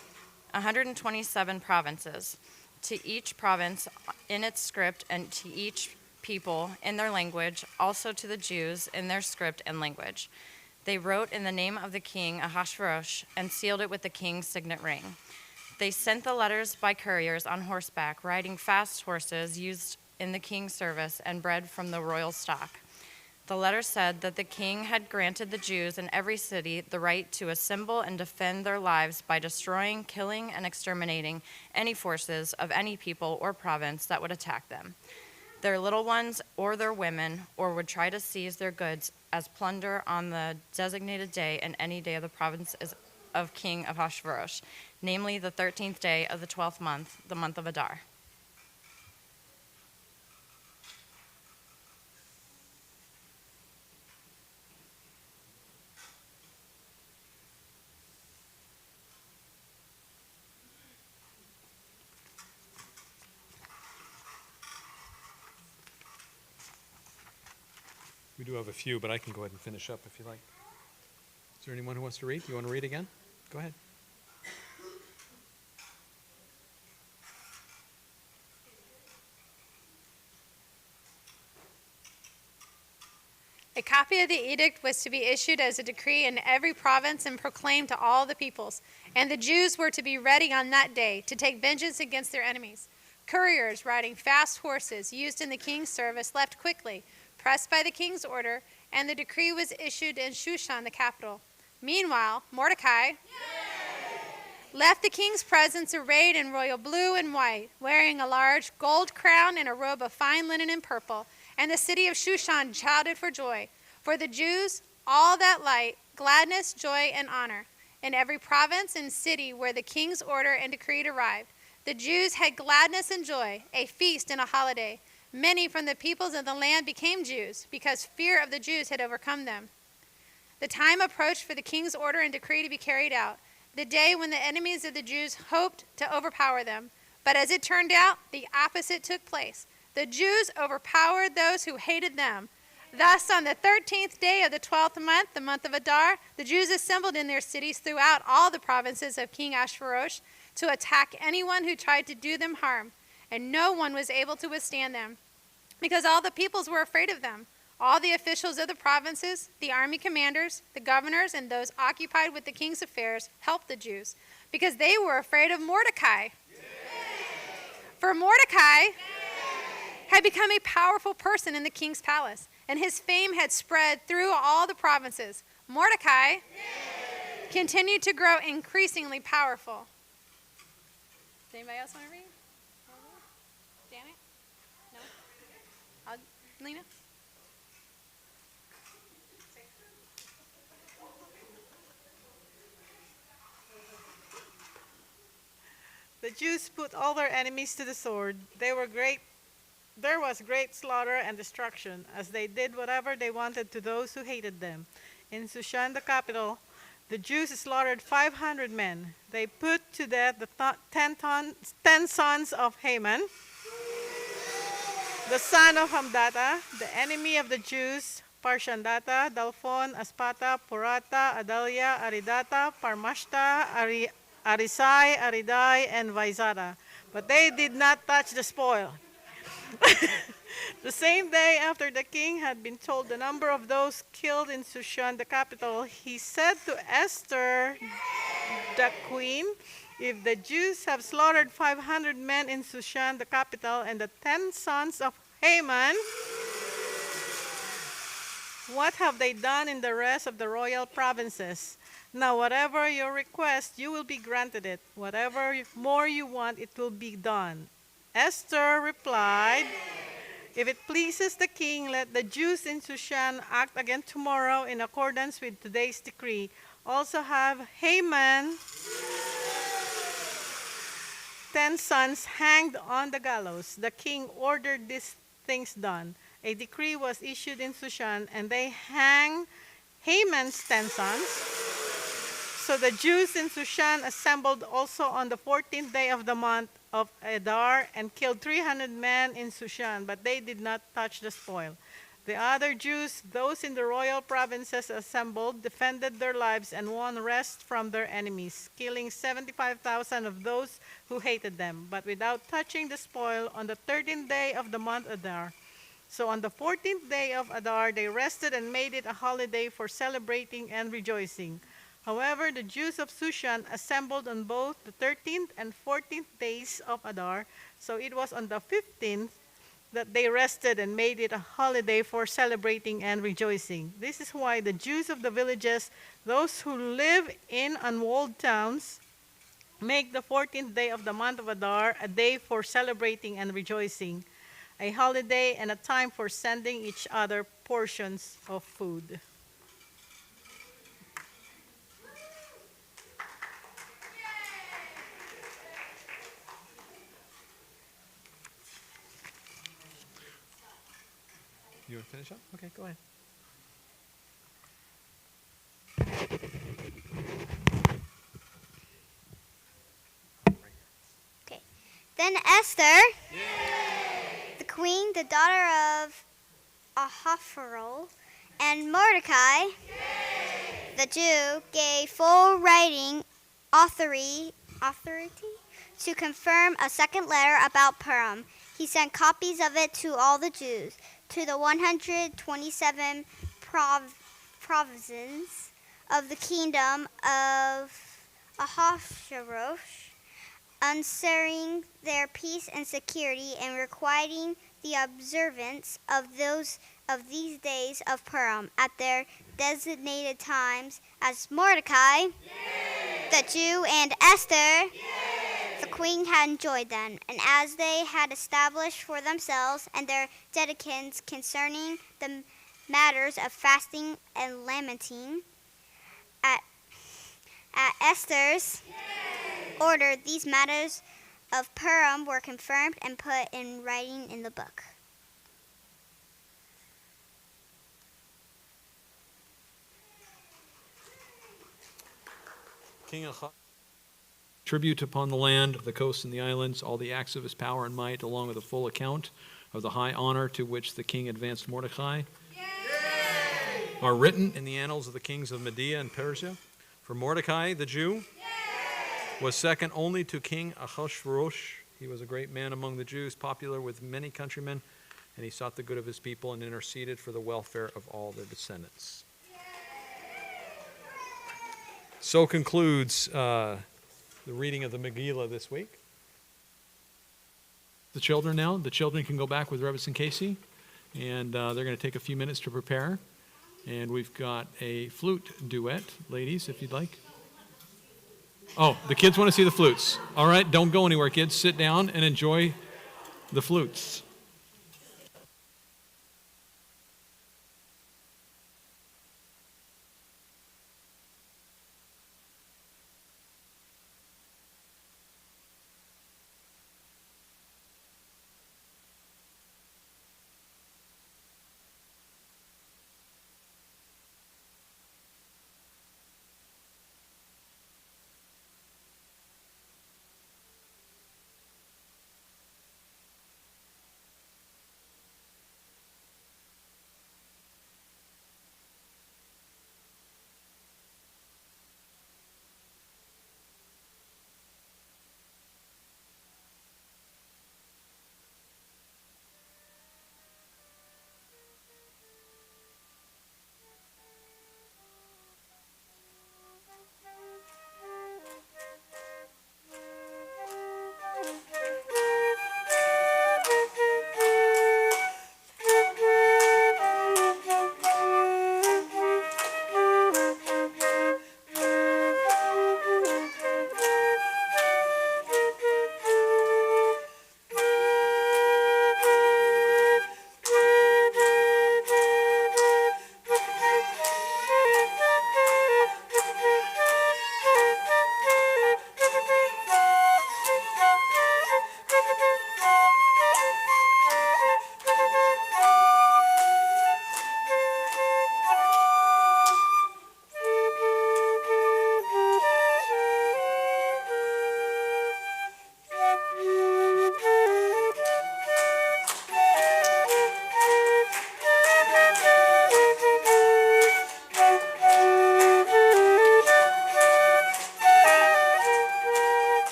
127 provinces, to each province in its script and to each people in their language, also to the Jews in their script and language. They wrote in the name of the king Ahasuerus and sealed it with the king's signet ring. They sent the letters by couriers on horseback, riding fast horses used in the king's service and bred from the royal stock. The letter said that the king had granted the Jews in every city the right to assemble and defend their lives by destroying, killing, and exterminating any forces of any people or province that would attack them, their little ones or their women, or would try to seize their goods as plunder on the designated day and any day of the province of King Ahasuerus, namely the 13th day of the 12th month, the month of Adar. We do have a few, but I can go ahead and finish up if you like. Is there anyone who wants to read? You want to read again? Go ahead. A copy of the edict was to be issued as a decree in every province and proclaimed to all the peoples. And the Jews were to be ready on that day to take vengeance against their enemies. Couriers riding fast horses used in the king's service left quickly, pressed by the king's order, and the decree was issued in Shushan, the capital. Meanwhile, Mordecai left the king's presence arrayed in royal blue and white, wearing a large gold crown and a robe of fine linen and purple. And the city of Shushan shouted for joy. For the Jews, all that light, gladness, joy, and honor. In every province and city where the king's order and decree arrived, the Jews had gladness and joy, a feast and a holiday. Many from the peoples of the land became Jews, because fear of the Jews had overcome them. The time approached for the king's order and decree to be carried out, the day when the enemies of the Jews hoped to overpower them. But as it turned out, the opposite took place. The Jews overpowered those who hated them. Thus, on the 13th day of the 12th month, the month of Adar, the Jews assembled in their cities throughout all the provinces of King Ahasuerus to attack anyone who tried to do them harm. And no one was able to withstand them, because all the peoples were afraid of them. All the officials of the provinces, the army commanders, the governors, and those occupied with the king's affairs helped the Jews, because they were afraid of Mordecai. For Mordecai had become a powerful person in the king's palace, and his fame had spread through all the provinces. Mordecai continued to grow increasingly powerful. Does anybody else want to read? Janet? No? Lena? The Jews put all their enemies to the sword. There was great slaughter and destruction, as they did whatever they wanted to those who hated them. In Shushan, the capital, the Jews slaughtered 500 men. They put to death the 10 sons of Haman, the son of Hamdata, the enemy of the Jews, Parshandata, Dalphon, Aspata, Porata, Adalia, Aridata, Parmashta, Arisai, Aridai, and Vaizata. But they did not touch the spoil. The same day after the king had been told the number of those killed in Shushan, the capital, he said to Esther, the queen, if the Jews have slaughtered 500 men in Shushan, the capital, and the 10 sons of Haman, what have they done in the rest of the royal provinces? Now, whatever your request, you will be granted it. Whatever more you want, it will be done. Esther replied, if it pleases the king, let the Jews in Shushan act again tomorrow in accordance with today's decree. Also have Haman 10 sons hanged on the gallows. The king ordered these things done. A decree was issued in Shushan, and they hang Haman's 10 sons. So the Jews in Shushan assembled also on the 14th day of the month of Adar and killed 300 men in Shushan, but they did not touch the spoil. The other Jews, those in the royal provinces, assembled, defended their lives, and won rest from their enemies, killing 75,000 of those who hated them, but without touching the spoil on the 13th day of the month Adar. So on the 14th day of Adar, they rested and made it a holiday for celebrating and rejoicing. However, the Jews of Shushan assembled on both the 13th and 14th days of Adar, so it was on the 15th that they rested and made it a holiday for celebrating and rejoicing. This is why the Jews of the villages, those who live in unwalled towns, make the 14th day of the month of Adar a day for celebrating and rejoicing, a holiday and a time for sending each other portions of food. You want to finish up? Okay, go ahead. Okay. Then Esther, the queen, the daughter of Ahasuerus, and Mordecai, the Jew, gave full writing authority to confirm a second letter about Purim. He sent copies of it to all the Jews, to the 127 provinces of the kingdom of Ahasuerus, answering their peace and security and requiting the observance of these days of Purim at their designated times, as Mordecai, the Jew, and Esther, the queen, had enjoyed them, and as they had established for themselves and their dedicants concerning the matters of fasting and lamenting. At Esther's order, these matters of Purim were confirmed and put in writing in the book. King tribute upon the land, the coasts, and the islands, all the acts of his power and might, along with a full account of the high honor to which the king advanced Mordecai, are written in the annals of the kings of Media and Persia. For Mordecai, the Jew, was second only to King Ahasuerus. He was a great man among the Jews, popular with many countrymen, and he sought the good of his people and interceded for the welfare of all their descendants. So concludes the reading of the Megillah this week. The children now, the children can go back with Rebbe and Casey, and they're going to take a few minutes to prepare. And we've got a flute duet, ladies, if you'd like. Oh, the kids want to see the flutes. All right, don't go anywhere, kids. Sit down and enjoy the flutes.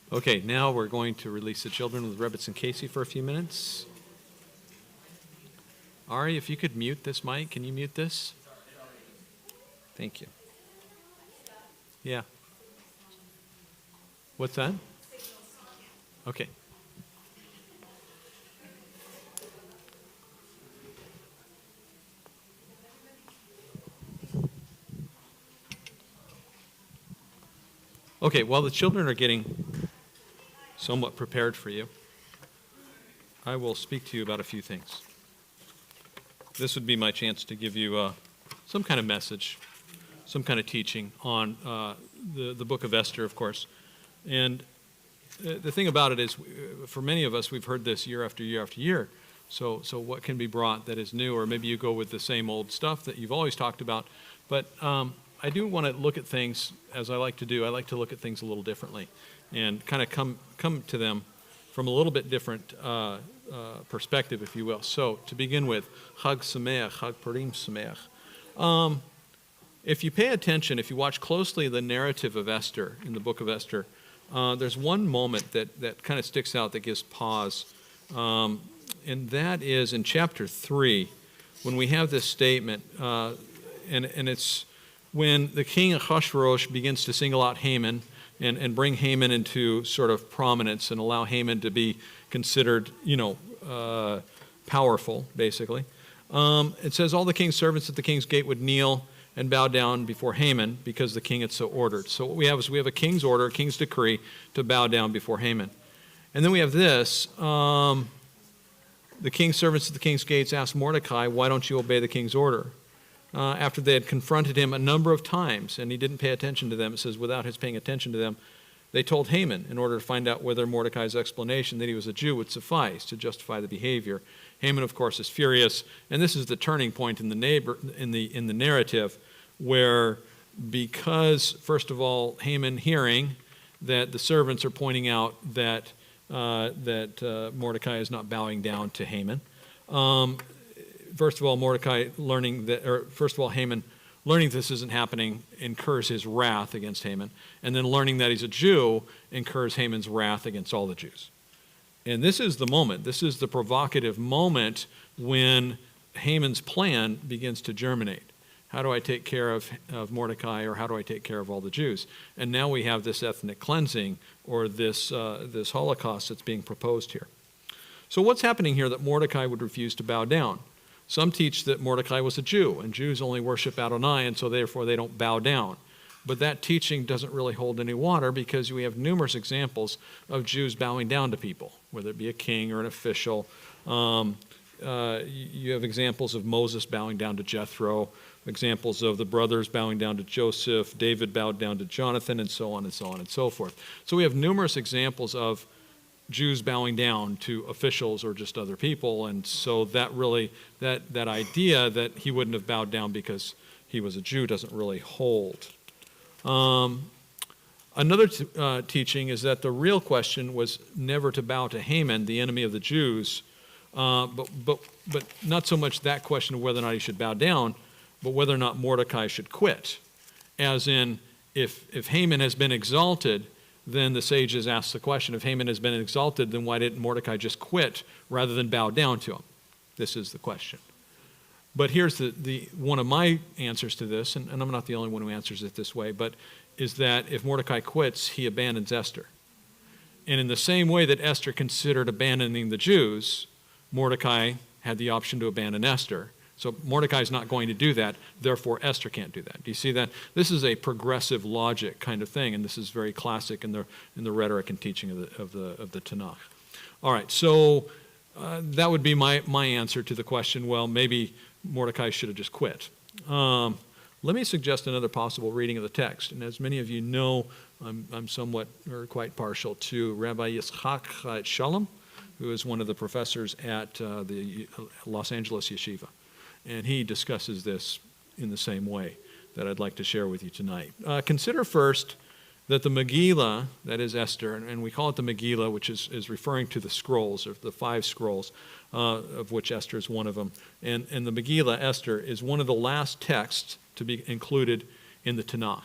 Okay, now we're going to release the children with Rebbitz and Casey for a few minutes. Ari, if you could mute this mic, can you mute this? Thank you. Yeah. What's that? Okay. Okay, while the children are getting somewhat prepared for you, I will speak to you about a few things. This would be my chance to give you some kind of message, some kind of teaching on the book of Esther, of course. And the thing about it is, for many of us, we've heard this year after year after year. So what can be brought that is new? Or maybe you go with the same old stuff that you've always talked about. But I do want to look at things, as I like to do. I like to look at things a little differently and kind of come to them from a little bit different perspective, if you will. So to begin with, Chag Sameach, Chag Purim Sameach. If you pay attention, if you watch closely the narrative of Esther, in the book of Esther, there's one moment that kind of sticks out that gives pause, and that is in chapter 3, when we have this statement, and it's when the king Ahasuerus begins to single out Haman and bring Haman into sort of prominence and allow Haman to be considered, powerful, basically. It says, all the king's servants at the king's gate would kneel and bow down before Haman because the king had so ordered. So what we have is we have a king's order, a king's decree to bow down before Haman. And then we have this, the king's servants at the king's gates asked Mordecai, why don't you obey the king's order? After they had confronted him a number of times, and he didn't pay attention to them, it says, without his paying attention to them, they told Haman, in order to find out whether Mordecai's explanation that he was a Jew would suffice to justify the behavior. Haman, of course, is furious, and this is the turning point in the narrative, where because, first of all, Haman hearing that the servants are pointing out that Mordecai is not bowing down to Haman. First of all, Haman learning this isn't happening incurs his wrath against Haman, and then learning that he's a Jew incurs Haman's wrath against all the Jews. And this is the moment, this is the provocative moment when Haman's plan begins to germinate. How do I take care of Mordecai, or how do I take care of all the Jews? And now we have this ethnic cleansing, or this Holocaust that's being proposed here. So what's happening here that Mordecai would refuse to bow down? Some teach that Mordecai was a Jew, and Jews only worship Adonai, and so therefore they don't bow down. But that teaching doesn't really hold any water, because we have numerous examples of Jews bowing down to people, whether it be a king or an official. You have examples of Moses bowing down to Jethro, examples of the brothers bowing down to Joseph, David bowed down to Jonathan, and so on and so on and so forth. So we have numerous examples of Jews bowing down to officials or just other people, and so that really, that idea that he wouldn't have bowed down because he was a Jew doesn't really hold. Another teaching is that the real question was never to bow to Haman, the enemy of the Jews, but not so much that question of whether or not he should bow down, but whether or not Mordecai should quit. As in, if Haman has been exalted, then the sages ask the question, if Haman has been exalted, then why didn't Mordecai just quit rather than bow down to him? This is the question. But here's the one of my answers to this, and I'm not the only one who answers it this way, but is that if Mordecai quits, he abandons Esther. And in the same way that Esther considered abandoning the Jews, Mordecai had the option to abandon Esther. So Mordecai's not going to do that, therefore Esther can't do that. Do you see that? This is a progressive logic kind of thing, and this is very classic in the rhetoric and teaching of the Tanakh. All right, so that would be my answer to the question, well, maybe Mordecai should have just quit. Let me suggest another possible reading of the text. And as many of you know, I'm somewhat or quite partial to Rabbi Yitzchak Shalom, who is one of the professors at the Los Angeles Yeshiva. And he discusses this in the same way that I'd like to share with you tonight. Consider first that the Megillah, that is Esther, and we call it the Megillah, which is referring to the scrolls, or the 5 scrolls, of which Esther is one of them. And the Megillah, Esther, is one of the last texts to be included in the Tanakh.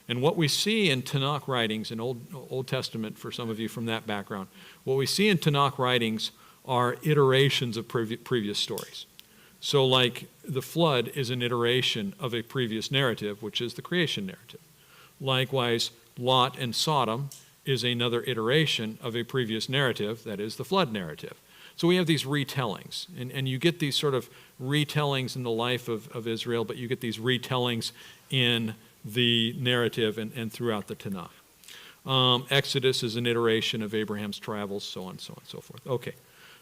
And what we see in Tanakh writings, in Old Testament, for some of you from that background, what we see in Tanakh writings are iterations of previous stories. So like the flood is an iteration of a previous narrative, which is the creation narrative. Likewise, Lot and Sodom is another iteration of a previous narrative, that is the flood narrative. So we have these retellings, and you get these sort of retellings in the life of Israel, but you get these retellings in the narrative and throughout the Tanakh. Exodus is an iteration of Abraham's travels, so on and so forth. Okay,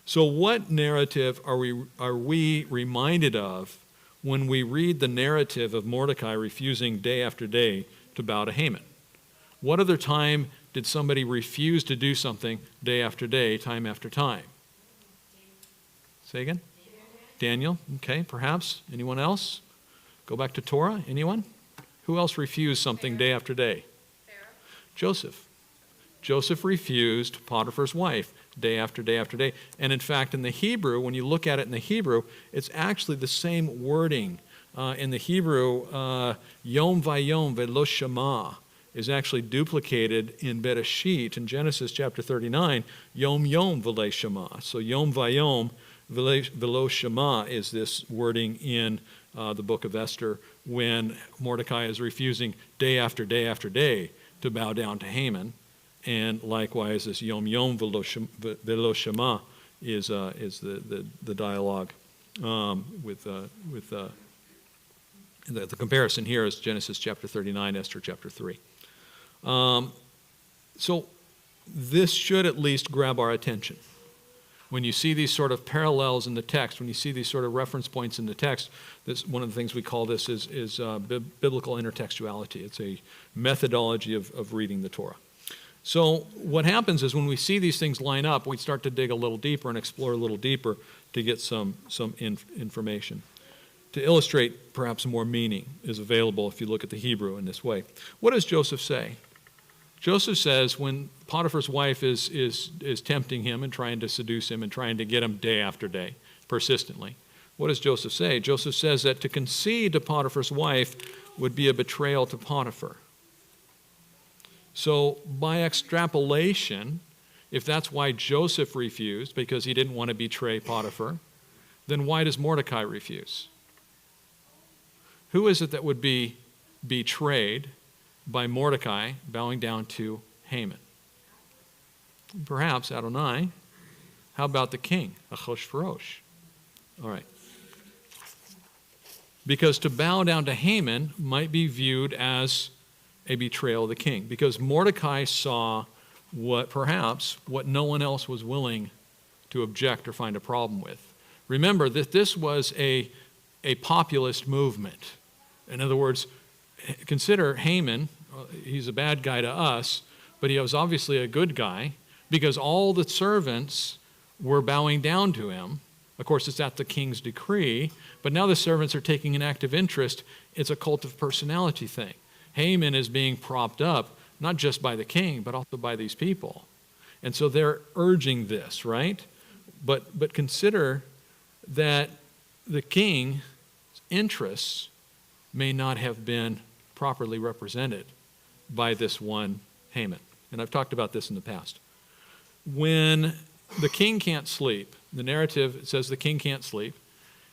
so what narrative are we reminded of when we read the narrative of Mordecai refusing day after day to bow to Haman? What other time did somebody refuse to do something day after day, time after time? Say again? Daniel. Okay, perhaps. Anyone else? Go back to Torah. Anyone? Who else refused something day after day? Joseph. Joseph refused Potiphar's wife day after day after day. And in fact, in the Hebrew, when you look at it in the Hebrew, it's actually the same wording. In the Hebrew, Yom Vayom Velo Shema is actually duplicated in Bereshit, in Genesis chapter 39, Yom Yom Vele Shema. So Yom Vayom Velo Shema is this wording in the book of Esther when Mordecai is refusing day after day after day to bow down to Haman. And likewise, this Yom Yom Velo Shema is the dialogue with the comparison here is Genesis chapter 39, Esther chapter 3. So this should at least grab our attention. When you see these sort of parallels in the text, when you see these sort of reference points in the text, this, one of the things we call this is biblical intertextuality. It's a methodology of reading the Torah. So what happens is when we see these things line up, we start to dig a little deeper and explore a little deeper to get some information. To illustrate, perhaps more meaning is available if you look at the Hebrew in this way. What does Joseph say? Joseph says when Potiphar's wife is tempting him and trying to seduce him and trying to get him day after day, persistently, what does Joseph say? Joseph says that to concede to Potiphar's wife would be a betrayal to Potiphar. So by extrapolation, if that's why Joseph refused, because he didn't want to betray Potiphar, then why does Mordecai refuse? Who is it that would be betrayed by Mordecai bowing down to Haman? Perhaps Adonai. How about the king, Achashverosh? All right. Because to bow down to Haman might be viewed as a betrayal of the king, because Mordecai saw what no one else was willing to object or find a problem with. Remember that this was a populist movement. In other words, consider Haman, he's a bad guy to us, but he was obviously a good guy because all the servants were bowing down to him. Of course, it's at the king's decree, but now the servants are taking an active interest. It's a cult of personality thing. Haman is being propped up, not just by the king, but also by these people. And so they're urging this, right? But consider that the king's interests may not have been properly represented by this one Haman. And I've talked about this in the past. When the king can't sleep, the narrative says the king can't sleep,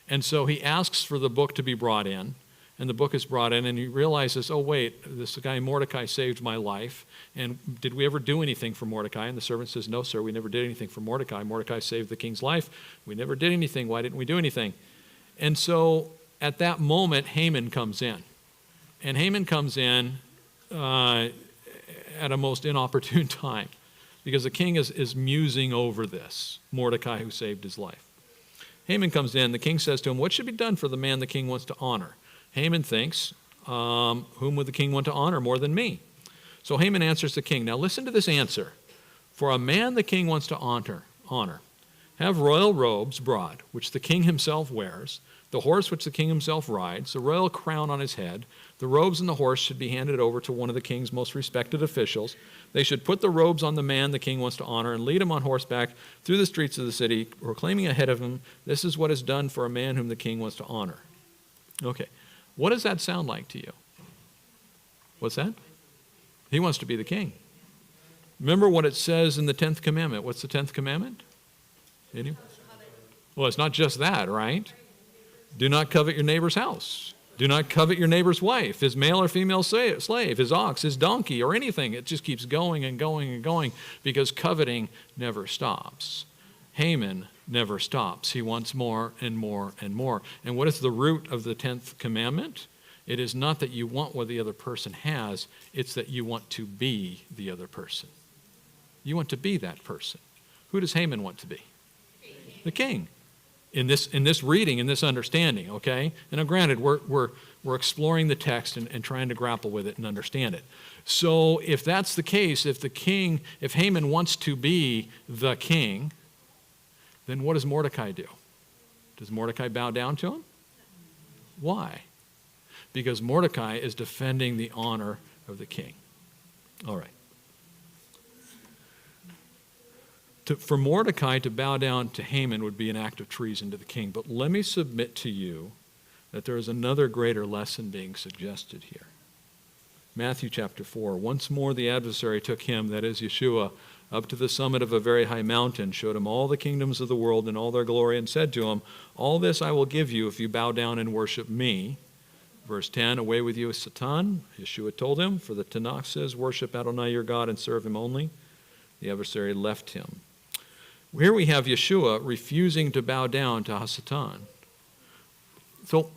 and so he asks for the book to be brought in, and the book is brought in, and he realizes, oh wait, this guy Mordecai saved my life, and did we ever do anything for Mordecai? And the servant says, no sir, we never did anything for Mordecai. Mordecai saved the king's life. We never did anything. Why didn't we do anything? And so at that moment, Haman comes in. And Haman comes in at a most inopportune time because the king is musing over this, Mordecai who saved his life. Haman comes in. The king says to him, what should be done for the man the king wants to honor? Haman thinks, whom would the king want to honor more than me? So Haman answers the king. Now listen to this answer. For a man the king wants to honor, have royal robes brought, which the king himself wears, the horse which the king himself rides, the royal crown on his head. The robes and the horse should be handed over to one of the king's most respected officials. They should put the robes on the man the king wants to honor and lead him on horseback through the streets of the city, proclaiming ahead of him, this is what is done for a man whom the king wants to honor. Okay, what does that sound like to you? What's that? He wants to be the king. Remember what it says in the 10th commandment. What's the 10th commandment? Well, it's not just that, right? Do not covet your neighbor's house. Do not covet your neighbor's wife, his male or female slave, his ox, his donkey, or anything. It just keeps going and going and going because coveting never stops. Haman never stops. He wants more and more and more. And what is the root of the 10th commandment? It is not that you want what the other person has, it's that you want to be the other person. You want to be that person. Who does Haman want to be? The king. In this reading, in this understanding, okay? And now granted, we're exploring the text and trying to grapple with it and understand it. So if that's the case, if Haman wants to be the king, then what does Mordecai do? Does Mordecai bow down to him? Why? Because Mordecai is defending the honor of the king. All right. For Mordecai to bow down to Haman would be an act of treason to the king. But let me submit to you that there is another greater lesson being suggested here. Matthew chapter 4. Once more the adversary took him, that is Yeshua, up to the summit of a very high mountain, showed him all the kingdoms of the world and all their glory, and said to him, all this I will give you if you bow down and worship me. Verse 10, away with you, Satan. Yeshua told him, for the Tanakh says, worship Adonai your God and serve him only. The adversary left him. Here we have Yeshua refusing to bow down to Hasatan. So,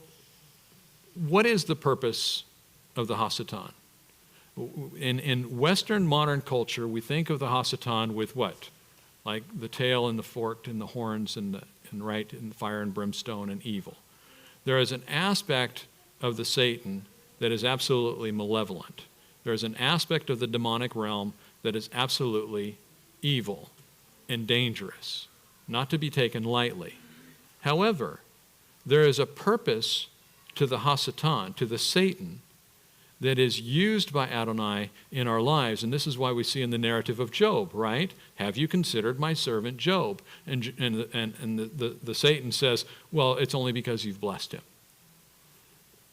what is the purpose of the Hasatan? In Western modern culture, we think of the Hasatan with what? Like the tail and the fork and the horns and fire and brimstone and evil. There is an aspect of the Satan that is absolutely malevolent. There is an aspect of the demonic realm that is absolutely evil and dangerous, not to be taken lightly. However, there is a purpose to the Hasatan, to the Satan, that is used by Adonai in our lives. And this is why we see in the narrative of Job, right? Have you considered my servant Job? And the Satan says, well, it's only because you've blessed him.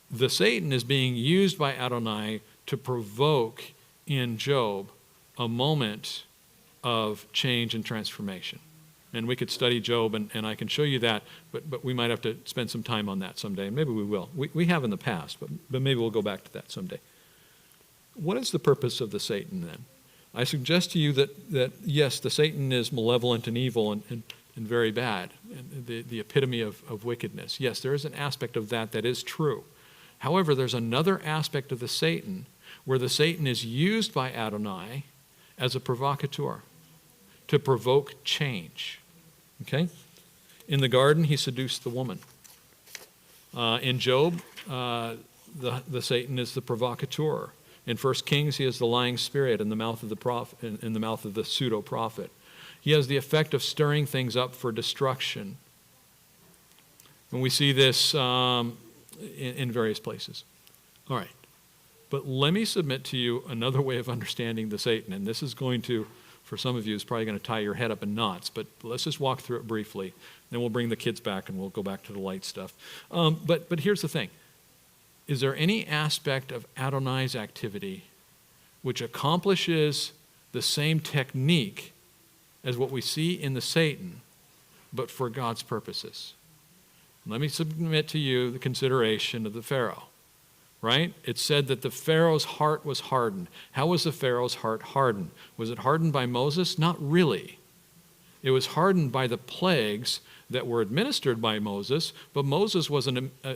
The Satan is being used by Adonai to provoke in Job a moment of change and transformation. And we could study Job, and I can show you that, but we might have to spend some time on that someday. Maybe we will. We have in the past, but maybe we'll go back to that someday. What is the purpose of the Satan then? I suggest to you that yes, the Satan is malevolent and evil and very bad, and the epitome of wickedness. Yes, there is an aspect of that is true. However, there's another aspect of the Satan where the Satan is used by Adonai as a provocateur, to provoke change. Okay? In the garden, he seduced the woman. In Job, the Satan is the provocateur. In 1 Kings, he is the lying spirit in the mouth of the prophet, in the mouth of the pseudo-prophet. He has the effect of stirring things up for destruction. And we see this in various places. All right. But let me submit to you another way of understanding the Satan, and this is going to, for some of you, is probably going to tie your head up in knots, but let's just walk through it briefly. Then we'll bring the kids back and we'll go back to the light stuff. But here's the thing. Is there any aspect of Adonai's activity which accomplishes the same technique as what we see in the Satan, but for God's purposes? Let me submit to you the consideration of the Pharaoh. Right? It said that the Pharaoh's heart was hardened. How was the Pharaoh's heart hardened? Was it hardened by Moses? Not really. It was hardened by the plagues that were administered by Moses, but Moses was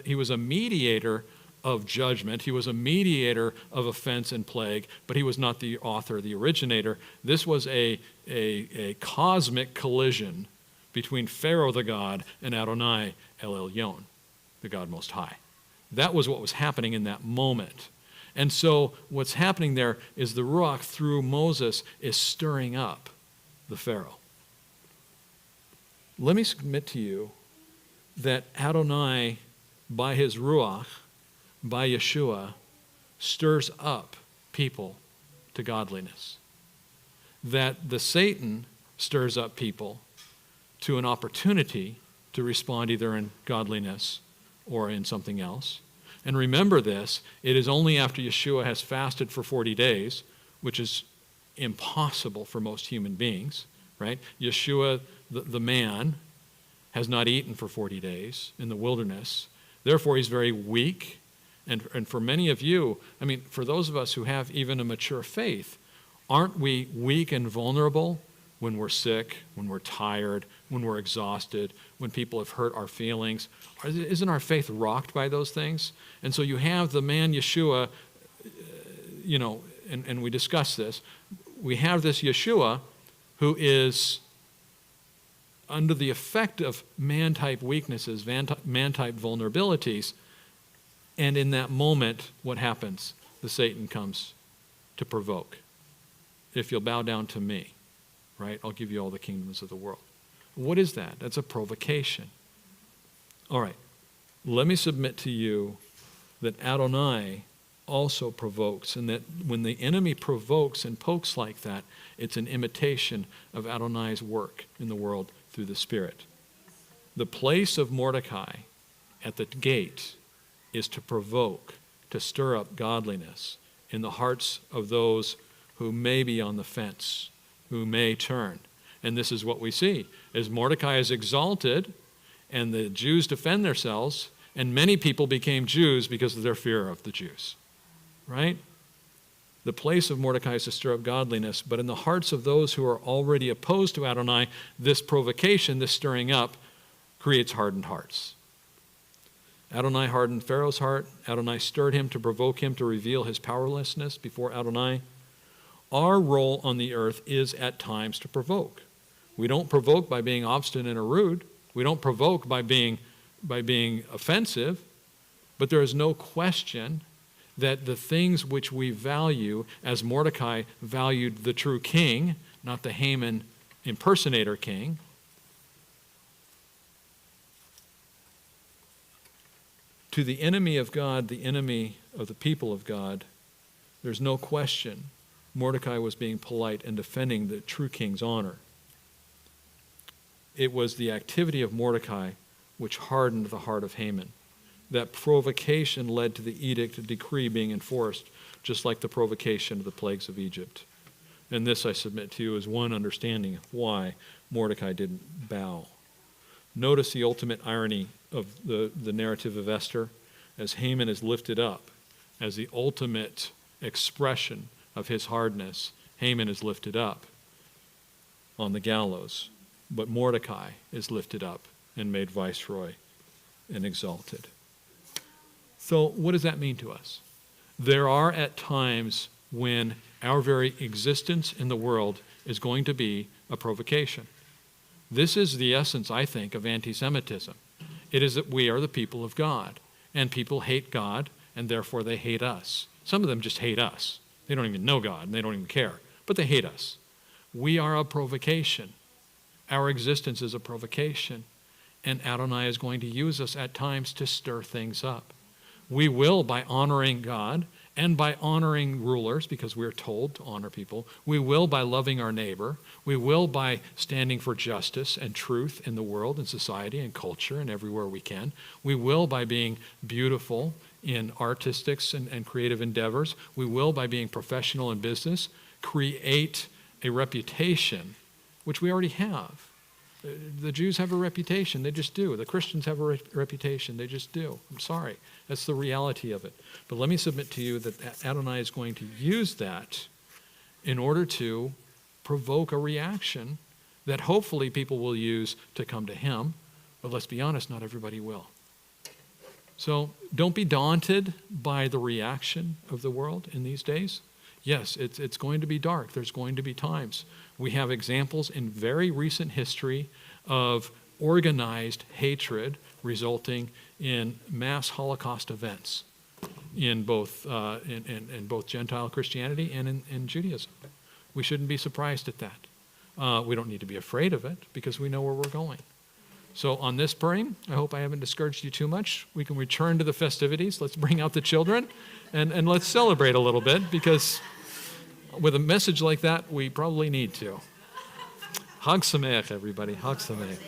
he was a mediator of judgment. He was a mediator of offense and plague, but he was not the author, the originator. This was a cosmic collision between Pharaoh the God and Adonai El Elyon, the God Most High. That was what was happening in that moment. And so what's happening there is the Ruach through Moses is stirring up the Pharaoh. Let me submit to you that Adonai, by his Ruach, by Yeshua, stirs up people to godliness. That the Satan stirs up people to an opportunity to respond either in godliness or in something else. And remember this, it is only after Yeshua has fasted for 40 days, which is impossible for most human beings, right? Yeshua, the man, has not eaten for 40 days in the wilderness. Therefore, he's very weak. And for many of you, I mean, for those of us who have even a mature faith, aren't we weak and vulnerable when we're sick, when we're tired, when we're exhausted, when people have hurt our feelings? Isn't our faith rocked by those things? And so you have the man Yeshua, and we discussed this. We have this Yeshua who is under the effect of man-type weaknesses, man-type vulnerabilities, and in that moment, what happens? The Satan comes to provoke. If you'll bow down to me, right, I'll give you all the kingdoms of the world. What is that? That's a provocation. All right, let me submit to you that Adonai also provokes, and that when the enemy provokes and pokes like that, it's an imitation of Adonai's work in the world through the Spirit. The place of Mordecai at the gate is to provoke, to stir up godliness in the hearts of those who may be on the fence, who may turn. And this is what we see. As Mordecai is exalted and the Jews defend themselves, and many people became Jews because of their fear of the Jews, right? The place of Mordecai is to stir up godliness, but in the hearts of those who are already opposed to Adonai, this provocation, this stirring up, creates hardened hearts. Adonai hardened Pharaoh's heart. Adonai stirred him to provoke him to reveal his powerlessness before Adonai. Our role on the earth is at times to provoke. We don't provoke by being obstinate or rude. We don't provoke by being offensive. But there is no question that the things which we value, as Mordecai valued the true king, not the Haman impersonator king, to the enemy of God, the enemy of the people of God, there's no question Mordecai was being polite and defending the true king's honor. It was the activity of Mordecai which hardened the heart of Haman. That provocation led to the edict, decree being enforced, just like the provocation of the plagues of Egypt. And this, I submit to you, is one understanding of why Mordecai didn't bow. Notice the ultimate irony of the narrative of Esther, as Haman is lifted up as the ultimate expression of his hardness. Haman is lifted up on the gallows, but Mordecai is lifted up and made viceroy and exalted. So what does that mean to us? There are at times when our very existence in the world is going to be a provocation. This is the essence, I think, of anti-Semitism. It is that we are the people of God, and people hate God, and therefore they hate us. Some of them just hate us. They don't even know God, and they don't even care, but they hate us. We are a provocation. Our existence is a provocation, and Adonai is going to use us at times to stir things up. We will by honoring God and by honoring rulers, because we're told to honor people. We will by loving our neighbor. We will by standing for justice and truth in the world and society and culture and everywhere we can. We will by being beautiful in artistics and creative endeavors. We will by being professional in business create a reputation, which we already have. The Jews have a reputation, they just do. The Christians have a reputation, they just do. I'm sorry, that's the reality of it. But let me submit to you that Adonai is going to use that in order to provoke a reaction that hopefully people will use to come to him. But let's be honest, not everybody will. So don't be daunted by the reaction of the world in these days. Yes, it's going to be dark. There's going to be times. We have examples in very recent history of organized hatred resulting in mass Holocaust events in both Gentile Christianity and in Judaism. We shouldn't be surprised at that. We don't need to be afraid of it because we know where we're going. So on this Purim, I hope I haven't discouraged you too much. We can return to the festivities. Let's bring out the children and let's celebrate a little bit, because with a message like that, we probably need to. Hag Sameach, everybody. Hag Sameach.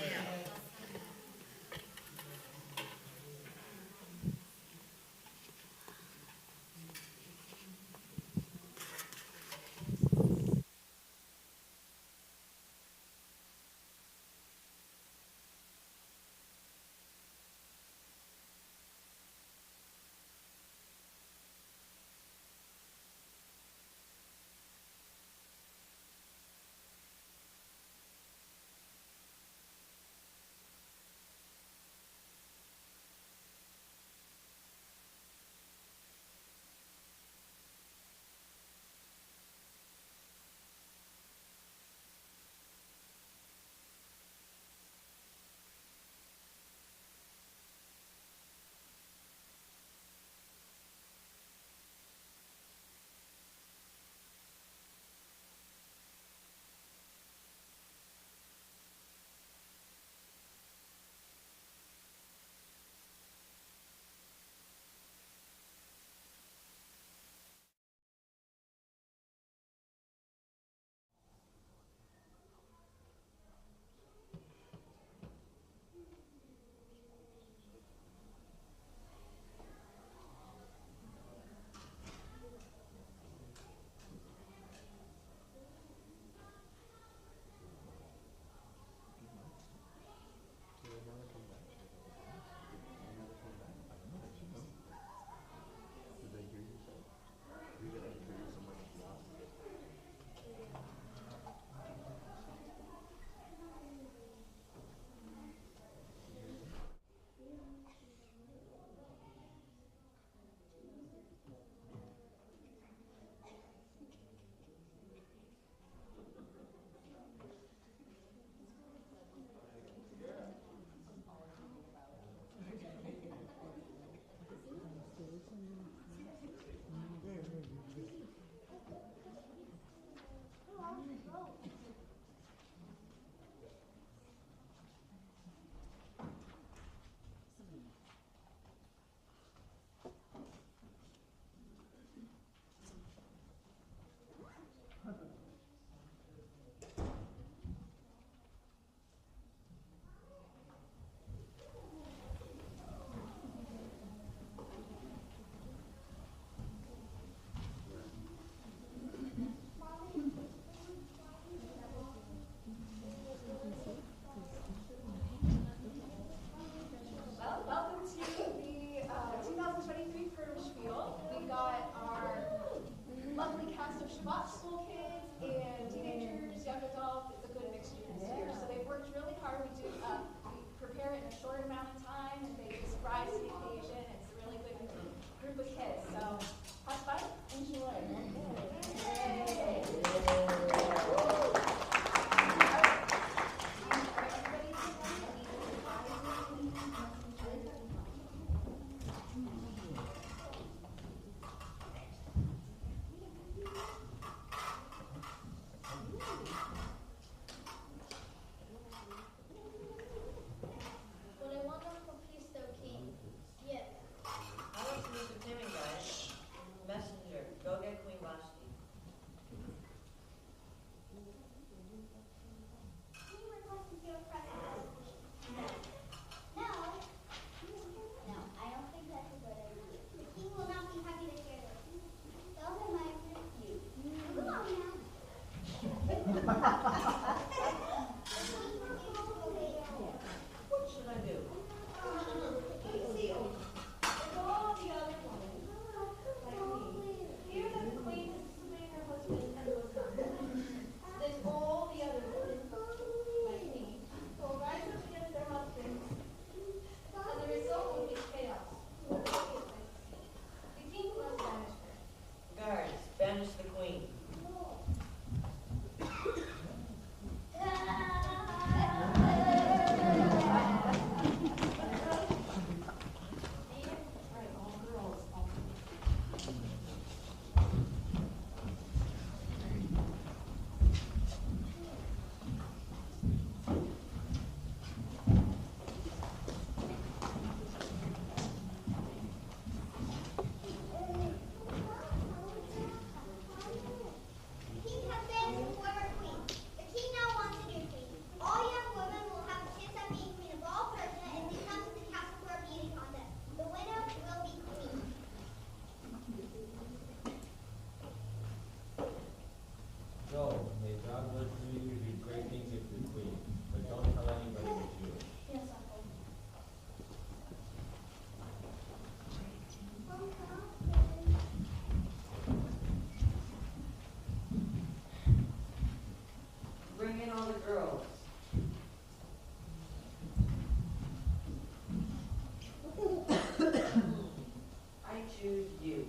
choose you.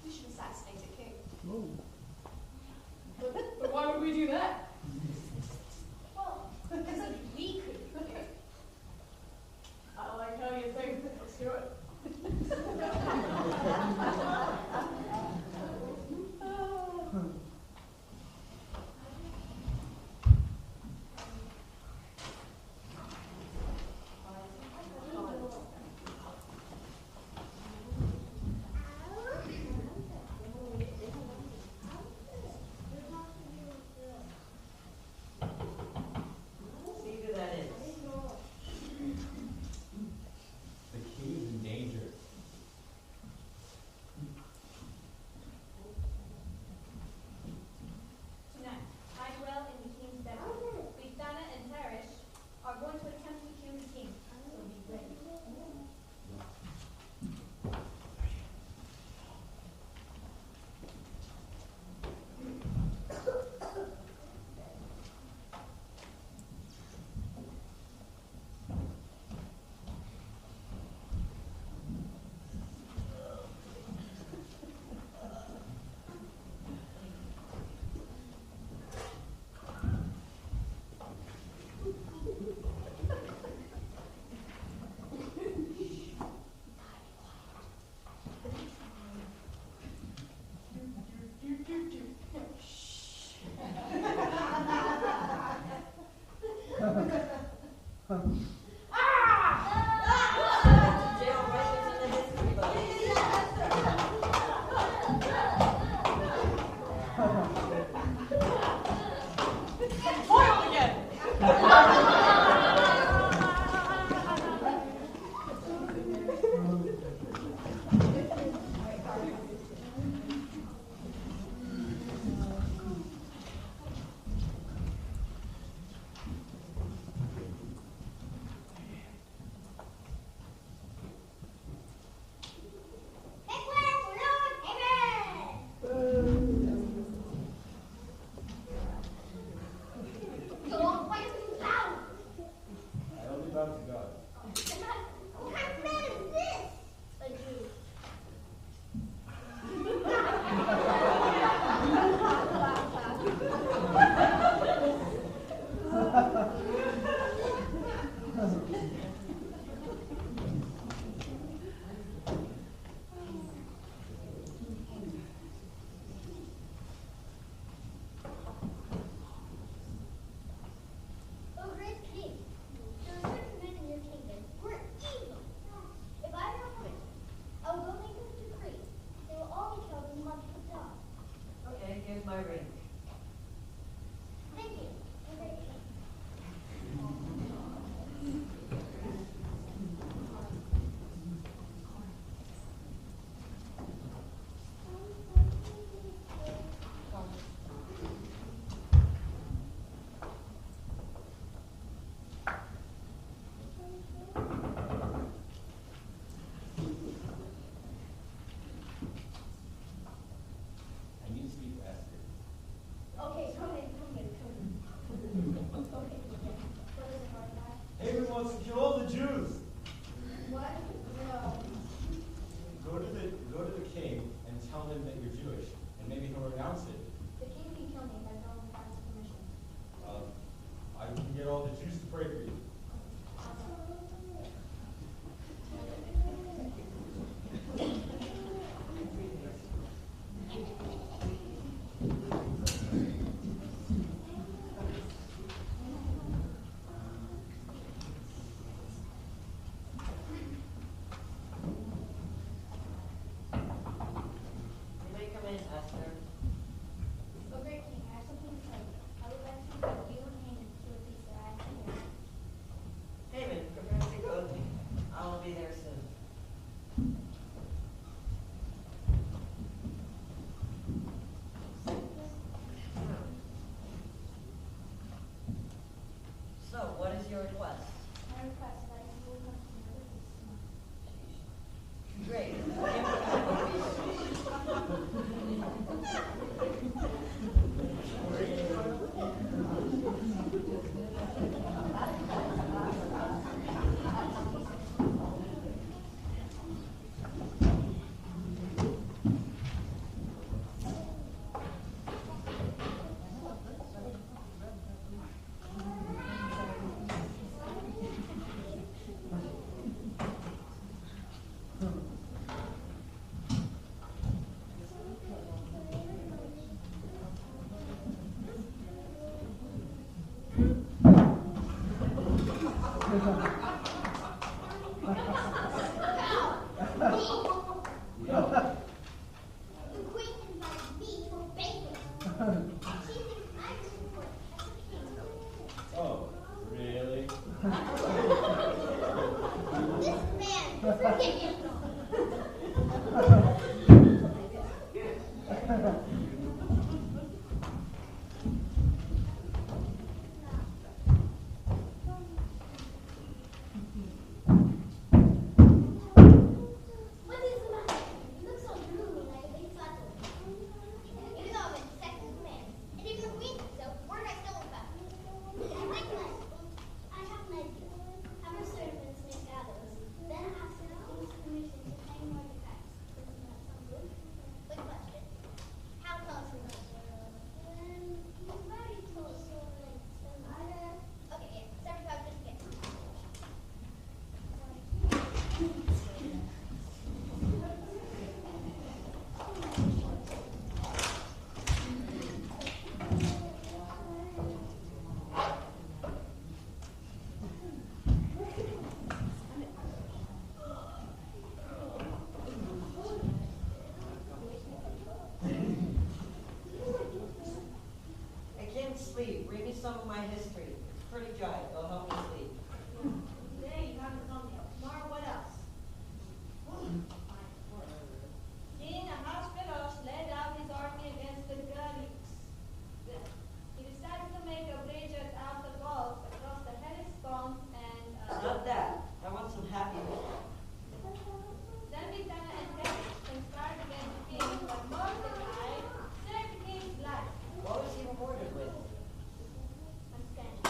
We should assassinate the king. But why would we do that? Well, because we could. I like how you think. Let's do it. Sleep. Read me some of my history. It's pretty dry. It'll help me sleep. Today you have insomnia. Tomorrow what else? King Ahasuerus led out his army against the Greeks. He decided to make a bridge out the Gulf across the Hellespont and... Not that. I want some happiness. Then Bithana and Teresh conspired against the king, but Mordecai saved the king's life. What was he rewarded with? I'm scanning.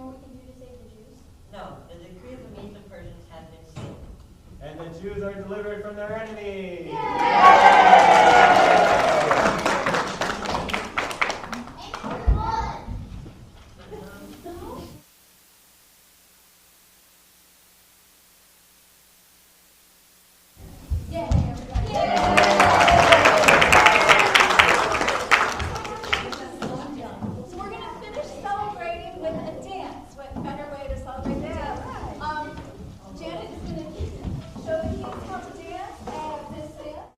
more we can do to save the Jews? No, the decree of the Medes and Persians has been sealed. And the Jews are delivered from their enemies. So we're going to finish celebrating with a dance. What better way to celebrate the dance? Janet is going to show the kids how to dance this dance.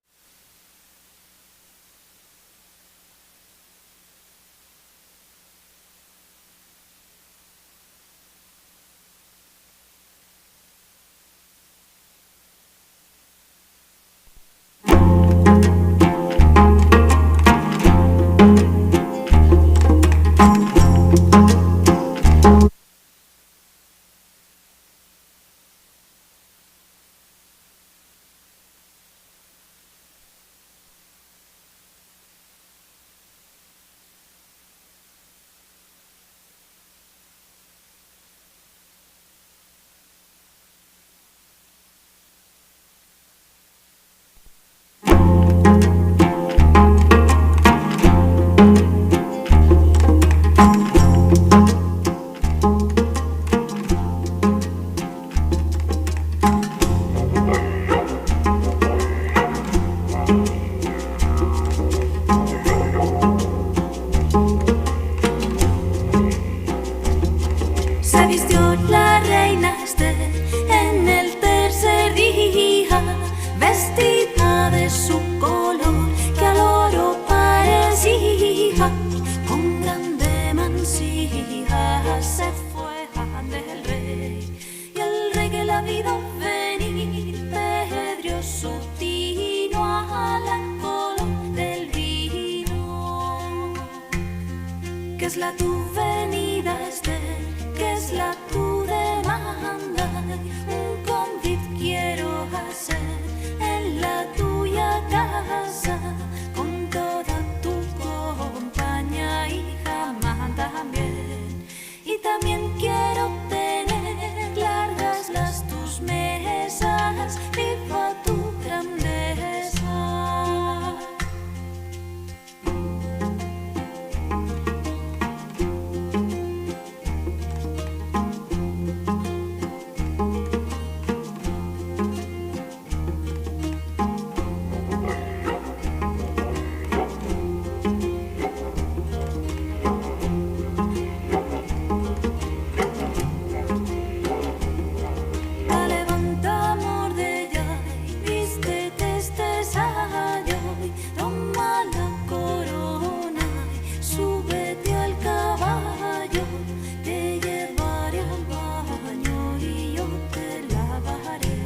Se vistió la reina Esther en el tercer día, vestida de su color que al oro parecía, con grande mancilla se fue del rey, y el rey que la vio venir pedrió su tino a la color del vino. ¿Qué es la tu venida, Esther? ¿Qué es la tu demanda? Un convite quiero hacer en la tuya casa, con toda tu compañía y jamás también. Y también quiero tener largas las tus mesas, viva tu grandeza. Levanta amor de ella y vístete este sayo y toma la corona y súbete al caballo, te llevaré al baño y yo te lavaré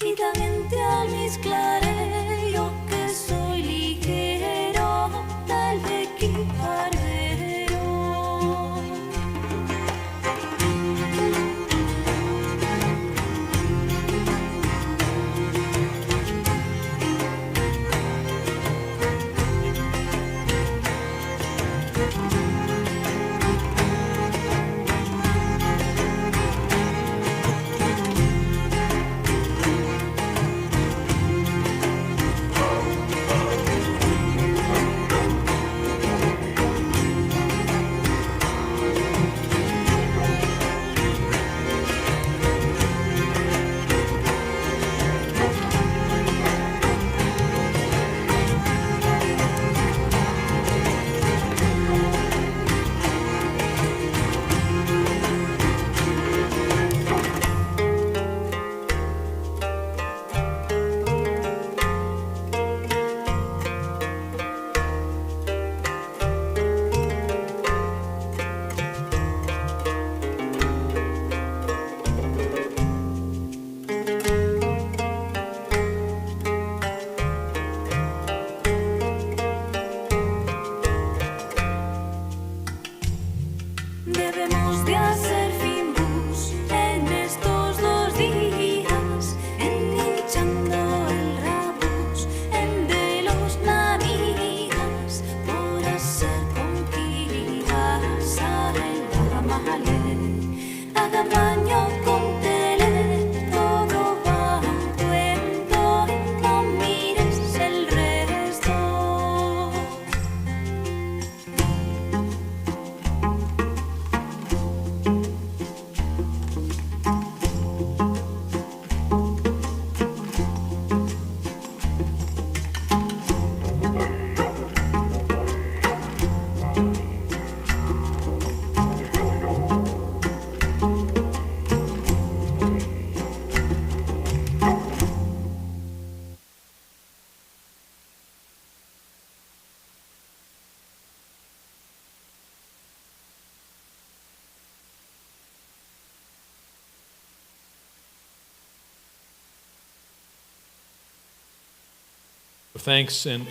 y también te almizclaré, yo que soy ligero, te equiparé. Debemos de hacer finbus en estos 2 días, en hinchando el rabus, en de los namigas, por hacer conquistas en la male. thanks and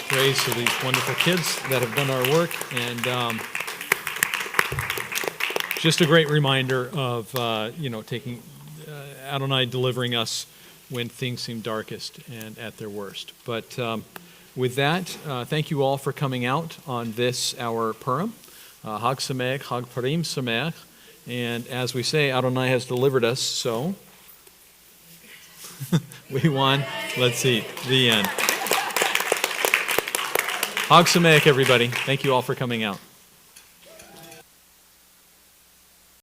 praise to these wonderful kids that have done our work. And just a great reminder of, taking Adonai delivering us when things seem darkest and at their worst. But with that, thank you all for coming out on this, our Purim. Hag Sameach, Hag Purim Sameach. And as we say, Adonai has delivered us, so we won. Let's eat. The end. Hag Sameach, everybody. Thank you all for coming out.